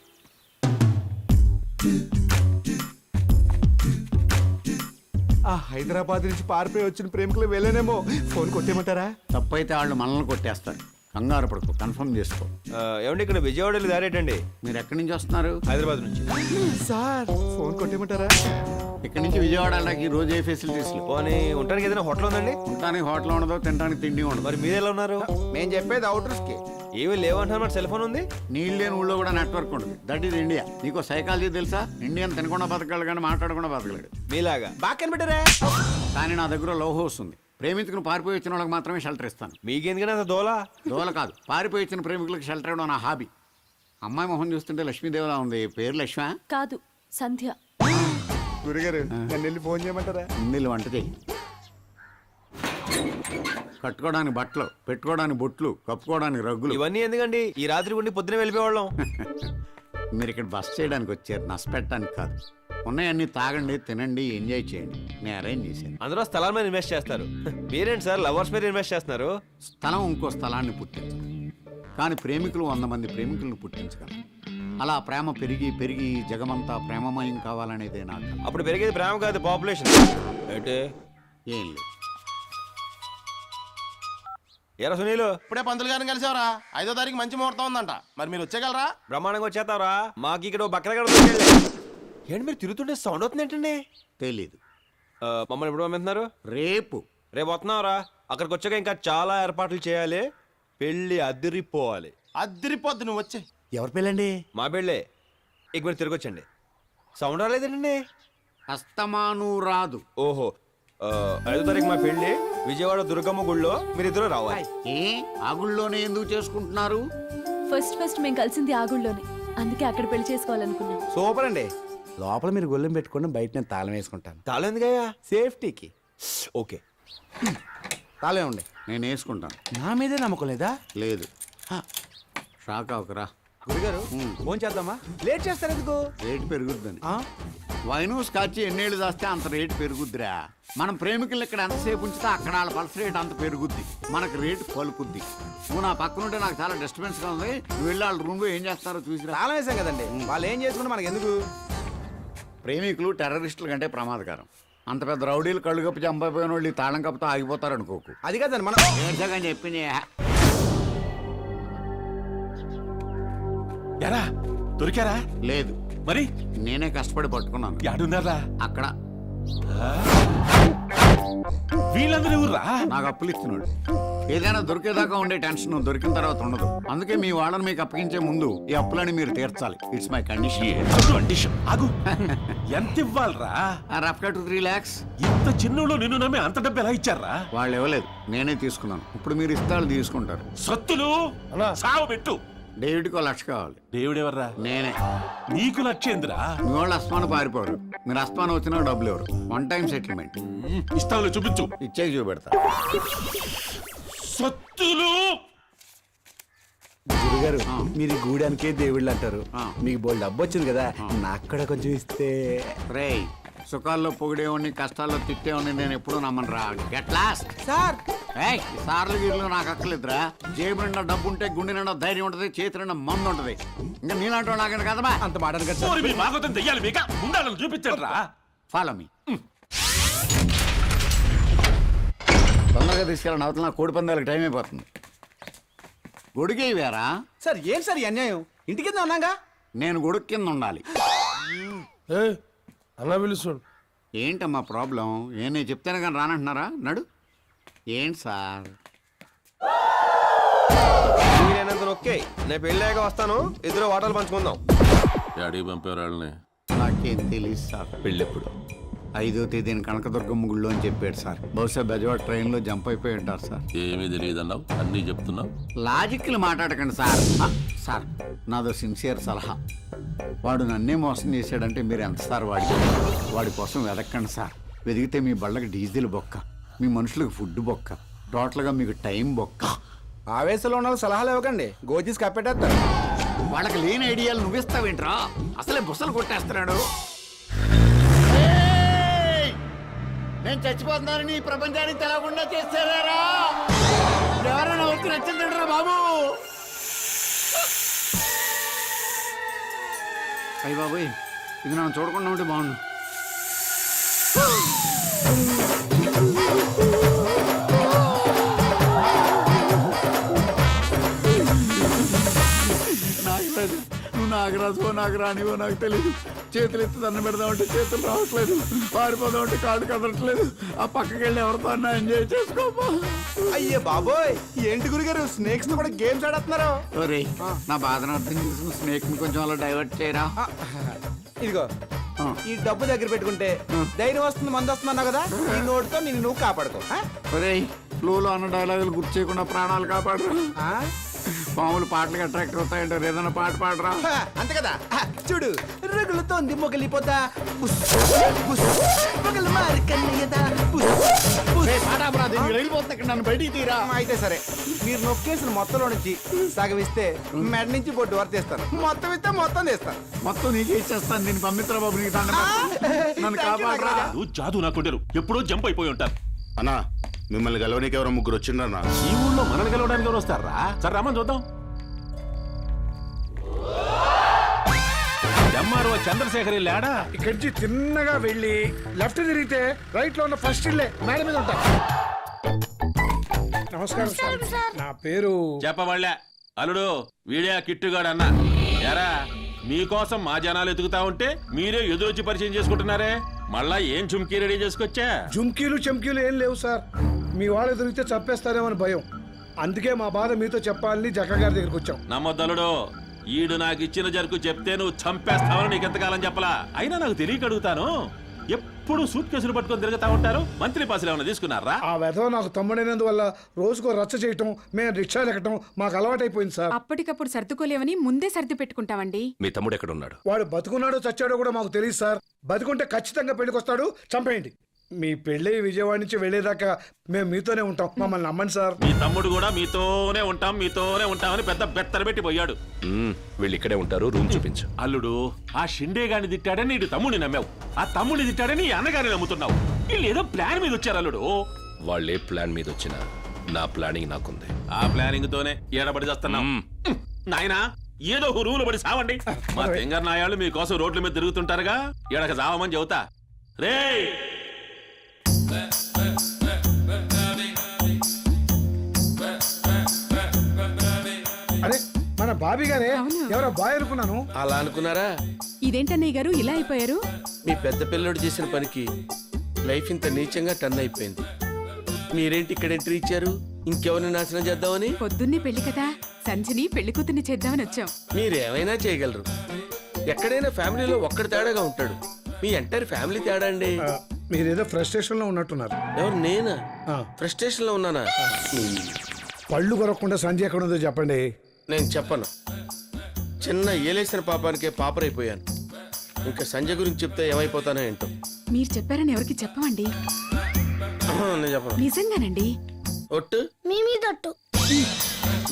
ఆ హైదరాబాద్ నుంచి పారిపోయి వచ్చిన ప్రేమికులు వెళ్ళేనేమో. ఫోన్ కొట్టేయమంటారా? తప్పైతే వాళ్ళు మనల్ని కొట్టేస్తారు. కంగారు పడుకో, కన్ఫర్మ్ చేసుకో. ఏమండి ఇక్కడ విజయవాడలో దారేటండి? మీరు ఎక్కడి నుంచి వస్తున్నారు? హైదరాబాద్ నుంచి. సార్ ఫోన్ కొట్టేయమంటారా? ఇక్కడ నుంచి విజయవాడ వెళ్ళడానికి ఈ రోజు ఏ ఫెసిలిటీస్ పోనీ ఉండడానికి ఏదైనా హోటల్ ఉందండి? ఉండడానికి హోటల్ ఉండదు, తినడానికి తిండి ఉండదు. మరి మీరు ఎలా ఉన్నారు? మేము చెప్పేది అవుటర్స్ కి. ఏమీ లేవంటున్నారు. మరి సెల్ ఫోన్ ఉంది. నీళ్ళు లేని ఊళ్ళో కూడా నెట్వర్క్ ఉంటుంది. That is India. నీకు సైకాలజీ తెలుసా? ఇండియన్ తినకుండా బతకాలి కానీ మాట్లాడకుండా బతకలేడు. మీలాగా బాగా కనిపెట్టారా? కానీ నా దగ్గర లవ్ హౌస్ ఉంది. ప్రేమికుని పారిపోయి వచ్చిన వాళ్ళకి మాత్రమే షెల్టర్ ఇస్తాను. మీకెందుకని అంత దోలా? దోల కాదు, పారిపోయి వచ్చిన ప్రేమికులకు షెల్టర్ ఇవ్వడం నా హాబీ. అమ్మాయి మొహం చూస్తుంటే లక్ష్మీదేవిలా ఉంది. పేరు లక్ష్మ కాదు, సంధ్య. గురుగారు నన్ను వెళ్ళి ఫోన్ చేయమంటారా? ముందు వంట చేయి. కట్టుకోవడానికి బట్టలు, పెట్టుకోవడానికి బొట్లు, కప్పుకోవడానికి రగ్గులు. ఇవన్నీ ఎందుకండి? ఈ రాత్రి ఉండి పొద్దున వెళ్ళిపోవాళ్ళం. మీరు ఇక్కడ బస్ చేయడానికి వచ్చారు, నష్టపెట్టడానికి కాదు. ఉన్నాయన్నీ తాగండి, తినండి, ఎంజాయ్ చేయండి. నేను అరేంజ్ చేశాను. అందరూ స్థలాల మీద ఇన్వెస్ట్ చేస్తారు. మీరేంటి సార్ లవర్స్ మీద ఇన్వెస్ట్ చేస్తున్నారు? స్థలం ఇంకో స్థలాన్ని పుట్టించదు, కానీ ప్రేమికులు 100 మంది ప్రేమికులను పుట్టించగలరు. అలా ప్రేమ పెరిగి పెరిగి జగమంతా ప్రేమమయం కావాలనేదే నాకు. అప్పుడు పెరిగేది ప్రేమ కాదు, పాపులేషన్. అంటే ఏం లేదు. ఎరా సునీలు, ఇప్పుడే పంతులు గారిని కలిసేవరా? 5వ తారీఖు మంచి ముహూర్తం ఉందంట. మరి మీరు వచ్చేయగలరా? బ్రహ్మాండంగా వచ్చేస్తావరా? మాకు ఇక్కడ బక్కల ఏంటి మీరు తిరుగుతుంటే సౌండ్ అవుతుంది ఏంటండి? తెలీదు. మమ్మల్ని ఎప్పుడు పంపిస్తున్నారు? రేపు వస్తున్నావురా? అక్కడికి వచ్చాక ఇంకా చాలా ఏర్పాట్లు చేయాలి. పెళ్లి అదిరిపోవాలి. అదిరిపోద్దు. నువ్వు వచ్చే. ఎవరి పెళ్ళండి? మా పెళ్ళే. ఇక మీరు తిరిగొచ్చండి. సౌండ్ రాలేదండి. అస్తమాను రాదు. ఓహో, 5వ తారీఖు మా పెళ్లి విజయవాడ దుర్గమ్మ గుళ్ళో మీరిద్దరూ రావాలి. ఏ ఆ గుళ్ళోనే ఎందుకు చేసుకుంటున్నారు? ఫస్ట్ మేము కలిసింది ఆ గుళ్ళోనే, అందుకే అక్కడ పెళ్లి చేసుకోవాలనుకున్నాం. సూపర్ అండి. లోపల మీరు గొల్లెం పెట్టుకుని బయట నేను తాళం వేసుకుంటాను. తాళం ఎందుకయ్యా? సేఫ్టీకి. ఓకే, తాళం ఉండే, నేను వేసుకుంటాను. నా మీదే నమ్మకం లేదా? లేదు. షాక్ అవకరా. గురుగారు ఫోన్ చేద్దామా? లేట్ చేస్తారు ఎందుకు? రేటు పెరుగుద్దని. వైను స్కాచ్ ఎన్నేళ్ళు దాస్తే అంత రేటు పెరుగుద్దిరా. మనం ప్రేమికులు ఇక్కడ ఎంతసేపు ఉంచితే అక్కడ వాళ్ళ పల్స్ రేట్ అంత పెరుగుద్ది, మనకు రేటు పలుకుద్ది. నువ్వు నా పక్కన ఉంటే నాకు చాలా డిస్టర్బెన్స్ గా ఉంది. నువ్వు వెళ్ళి వాళ్ళ రూమ్ లో ఏం చేస్తారో చూసిరా. తాళం వేసాం కదండి, వాళ్ళు ఏం చేసుకుంటే మనకి ఎందుకు? ప్రేమికులు టెర్రరిస్టుల కంటే ప్రమాదకరం. అంత పెద్ద రౌడీలు కళ్ళు కప్పి చంపైపోయిన వాళ్ళు ఈ తాళం కప్పుతో ఆగిపోతారు అనుకోకు. అది కాదండి మనం ఏడ్చగా చెప్పింది. ఎరా దొరికారా? లేదు. మరి నేనే కష్టపడి పట్టుకున్నాను. యాడున్నారా? అక్కడ. వీళ్ళందరూ ఎవర్రా? నాకు అప్పులు ఇస్తున్నాడు. ఏదైనా దొరికేదాకా ఉండే టెన్షన్ దొరికిన తర్వాత ఉండదు. అందుకే మీ వాళ్ళని మీకు అప్పగించే ముందు ఈ అప్పులని మీరు తీర్చాలి. It's my condition. ఆగు. ఎంత ఇవ్వాలరా? రఫ్ గా 3 lakhs. ఇంత చిన్నలో నిన్ను నమ్మి అంత డబ్బు ఎలా ఇచ్చారా? వాళ్ళు ఇవ్వలేదు, నేనే తీసుకున్నాను. ఇప్పుడు మీరు ఇస్తాళ్ళు తీసుకుంటారు. సత్తులు సావు పెట్టు. డేవిడ్కి 1 లక్ష కావాలి. దేవుడు ఎవర్రా? నేనే. నీకు లక్షేంద్రా? మీ వాళ్ళు అస్మాను పారిపోరు. మీరు అస్మాను వచ్చినా డబ్బులు ఎవరు? 1 time సెటిల్మెంట్. ఇస్తాను, చూపించు. ఇచ్చేకి చూపెడతా. సత్తులు. గురుగారు మీరు గూడానికే దేవుళ్ళు అంటారు. మీకు బోల్డ్ డబ్బు వచ్చింది కదా, నాకు కూడా కొంచెం ఇస్తే. రేయ్, సుఖాల్లో పొగిడేవాడిని, కష్టాల్లో తిట్టేవాడిని నేను ఎప్పుడూ నమ్మను రా. Get lost. సార్ సార్లు గీర్లు నాకు అక్కర్లేదురా. జేబు నిండా డబ్బు ఉంటే గుండె నిండా ధైర్యం ఉంటది, చేతి నిండా మందు ఉంటది. ఇంకా నీలాంటి నాకని కదమ్మా. అంత మాట చూపించండి రా. Follow me. తొందరగా తీసుకెళ్ళండి, అవతల నా కోడి పందాలకు టైం అయిపోతుంది. గొడుగే వేరా? సార్ ఏం సార్ ఈ అన్యాయం? ఇంటి కింద ఉన్నాగా. నేను గొడుగు కింద ఉండాలి. ఏ అన్న పిలుస్తాడు. ఏంటమ్మా ప్రాబ్లం? ఏం నేను చెప్తాను కానీ రానంటున్నారా? నడు. ఏంటి సార్? మీరేనంత ఓకే, నేను పెళ్ళాక వస్తాను, ఇద్దరు వాటాలు పంచుకుందాం. డాడీ పంపారు వాళ్ళని. నాకేం తెలియదు సార్. పెళ్ళెప్పుడు? 5వ తేదీన కనకదుర్గమ్మ గుళ్ళో అని చెప్పాడు సార్. బహుశా బెజవాడ ట్రైన్లో జంప్ అయిపోయి ఉంటారు సార్. ఏమీ తెలియదు అన్నావు, అన్నీ చెప్తున్నావు. లాజిక్లు మాట్లాడకండి సార్. సార్, నాదో సిన్సియర్ సలహా. వాడు నన్నే మోసం చేశాడంటే మీరు ఎంత సార్ వాడి కోసం వెతకండి సార్. వెతికితే మీ బళ్ళకి డీజిల్ బొక్క, మీ మనుషులకు ఫుడ్ బొక్క, టోటల్గా మీకు టైం బొక్క. ఆవేశంలో ఉన్న వాళ్ళకి సలహాలు ఇవ్వకండి, గోజీస్ కప్పెట్టేస్తారు. వాళ్ళకి లేని ఐడియాలు నువ్విస్తావేంట్రా? అసలే బుసలు కొట్టేస్తున్నాడు. నేను చచ్చిపోతున్నానని ఈ ప్రపంచానికి తెలవకుండా చేస్తారా? ఎవరైనా వచ్చి నచ్చిందంటారా బాబు? అయ్యి బాబోయ్, ఇది మనం చూడకుండా ఉంటే బాగుండు. నువ్వు నాగరాజువో నాకు రానివో నాకు తెలియదు. చేతులు ఎత్తి దండం పెడదామంటే చేతులు రావట్లేదు, పారిపోదామంటే కాళ్ళు కదలట్లేదు. ఆ పక్కకి వెళ్ళి ఎవరితో అన్నా ఎంజాయ్ చేసుకోమా. అయ్యే బాబోయ్, ఏంటి గురుగారు స్నేక్స్ కూడా గేమ్స్ ఆడుతున్నారు? ఒరే, నా బాధను అర్థం చేసుకుని స్నేక్ ని కొంచెం అలా డైవర్ట్ చేయరా. ఇదిగో ఈ డబ్బు దగ్గర పెట్టుకుంటే ధైర్యం వస్తుంది, మంది వస్తున్నా కదా, ఈ నోటితో నిన్ను నువ్వు కాపాడుకో. ఒరే, ఫ్లూలో అన్న డైలాగులు గుర్తు చేయకుండా ప్రాణాలు కాపాడరా. పాములు పాటలకు అట్రాక్ట్ అవుతాయంటారు, ఏదైనా పాట పాడరా. అంతే కదా, చూడు రగులుతోంది మొగలిపోతా నన్ను బయటికి తీరా. అయితే సరే, మీరు నొక్కేసిన మొత్తంలో నుంచి సగం ఇస్తే మెడ నుంచి బొడ్డు వరకు తీస్తాను, మొత్తం ఇస్తే మొత్తం తీస్తాను. మొత్తం నీకే ఇచ్చేస్తాను. దీన్ని పంపిస్తారా బాబు, నీకు దండం పెడతాను. నన్ను కాపాడరా. నువ్వు జాదు నా కొండరు ఎప్పుడో జంప్ అయిపోయి ఉంటారు. అన్నా, మిమ్మల్ని గెలవనికి ఎవరో ముగ్గురు వచ్చిండ్రన్నా. ఈ ఊళ్ళో మనల్ని గెలవడానికి ఎవరు వస్తారా? సరే రమ్మని చూద్దాం. ఎంఆర్ఓ చంద్రశేఖర్ లేడా? ఇక్కడి నుంచి తిన్నగా వెళ్ళి లెఫ్ట్ తిరిగితే రైట్ లో ఉన్న ఫస్ట్ ఇల్లే మేడ మీద ఉంటా. నమస్కారం సార్, నా పేరు చెప్పవాళ్ళ అల్లుడు వీడియా కిట్టుగాడు అన్న. ఎరా మీకోసం మా జనాలు ఎదుగుతా ఉంటే మీరే ఎదురొచ్చి పరిచయం చేసుకుంటున్నారే. మళ్ళా ఏం చుమ్కీ రెడీ చేసుకొచ్చా? జుంకీలు చెంకీలు ఏం లేవు సార్, మీ వాళ్ళు దొరికితే చంపేస్తారేమని భయం, అందుకే మా బాధ మీతో చెప్పాలని జక్క గారి దగ్గరికి వచ్చాం. నమ్మొద్దలుడు, ఈడు నాకు ఇచ్చిన జరుకు చెప్తే నువ్వు చంపేస్తావని నీకు ఎంతకాలం చెప్పలా? అయినా నాకు తెలియక అడుగుతాను, ఎప్పుడు సూట్ కేసులు పట్టుకొని తిరుగుతా ఉంటారు, మంత్రి పాసులు ఏమైనా తీసుకున్నారా? ఆ వెధవ నాకు తమ్ముడైనందువల్ల రోజుకో రచ్చ చేయటం, మేము రిక్షాలు ఎక్కటం మాకు అలవాటైపోయింది సార్. అప్పటికప్పుడు సర్దుకోలేవని ముందే సర్ది పెట్టుకుంటామండి. మీ తమ్ముడు ఎక్కడ ఉన్నాడు? వాడు బతుకున్నాడో చచ్చాడో కూడా మాకు తెలియదు సార్. బతుకుంటే ఖచ్చితంగా పెళ్లికి వస్తాడు, చంపేయండి. మీ పెళ్ళి విజయవాడ నుంచి వెళ్లేదాకా మేము మీతోనే ఉంటాం, మమ్మల్ని నమ్మండి సార్. మీ తమ్ముడు కూడా మీతోనే ఉంటామని పెద్ద బెత్తర పెట్టి పోయాడు. వీళ్ళు ఇక్కడే ఉంటారు, రూమ్ చూపించు. అల్లుడు, ఆ షిండే గాని తిట్టాడని ఇటు తమ్ముడిని నమ్మావు, ఆ తమ్ముడిని తిట్టాడని ఈ అన్నగారిని నమ్ముతున్నావు. వీళ్ళు ఏదో ప్లాన్ మీద వచ్చారు అల్లుడు. వాళ్ళే ప్లాన్ మీద వచ్చినా నా ప్లానింగ్ నాకుంది. ఆ ప్లానింగ్ తోనే ఏడబడి చేస్తున్నాం. నాయనా, ఏదో రూలు పడి సావండి. మా తెంగర్ నాయాళ్ళు మీకోసం రోడ్ల మీద తిరుగుతుంటారుగా, ఎడక సావమని చెబుతా. రే అరే, మన బాబీ గారే ఎవరో బాయ్ అనుకున్నాను. అలా అనుకున్నారా? ఇదేంటన్నయ్య గారు ఇలా అయిపోయారు? మీ పెద్ద పిల్లడు చేసిన పనికి లైఫ్ ఇంత నీచంగా టర్న్ అయిపోయింది. మీరేంటి ఇక్కడ ఎంట్రీ ఇచ్చారు? ఇంకెవరిని నాశనం చేద్దామని? పొద్దున్నే పెళ్లి కదా, సంచిని పెళ్లి కూతుర్ని చేద్దామని వచ్చాం. మీరేమైనా చేయగలరు. ఎక్కడైనా ఫ్యామిలీలో ఒక్కడి తేడాగా ఉంటాడు, మీ ఎంటైర్ ఫ్యామిలీ తేడా అండి. మీరేదో ఫ్రస్ట్రేషన్ లో ఉన్నట్టున్నారు. ఎవరు? నేనా ఫ్రస్ట్రేషన్ లో ఉన్నానా? పళ్ళు కొరకుండా సంజయ్ ఎక్కడ ఉందో చెప్పండి. నేను చెప్పను. చిన్న ఏలేసిన పాపానికే పాపరైపోయాను. ఇంకా సంజయ్ గురించి చెప్తే ఏమైపోతానో ఏంటో. మీరు చెప్పారని ఎవరికి చెప్పమండి. నేను చెప్పను. నిజంగానండి. ఒట్టు? మీ మీద ఒట్టు.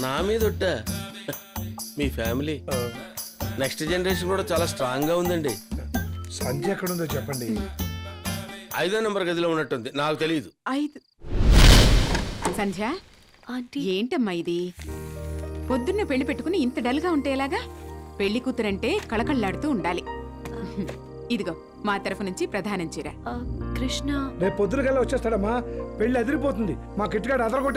నా మీద ఒట్టా? మీ ఫ్యామిలీ నెక్స్ట్ జనరేషన్ కూడా చాలా స్ట్రాంగ్ గా ఉందండి. సంజయ్ ఎక్కడ ఉందో చెప్పండి. 5వ నెంబర్ గదిలో ఉన్నట్టుంది, నాకు తెలియదు. 5 సంధ్య, ఏంటమ్మా ఇది? పొద్దున్న పెళ్లి పెట్టుకుని ఇంత డల్గా ఉంటే ఎలాగా? పెళ్లి కూతురంటే కళకళ్ళాడుతూ ఉండాలి. ఇదిగో మా తరఫు నుంచి ప్రధానం చీర. కృష్ణ రేపు పొద్దున కల్లా వచ్చేస్తాడమ్మా, పెళ్లి అదిరిపోతుంది. మా కిట్టుగాడు అదరగొట్టే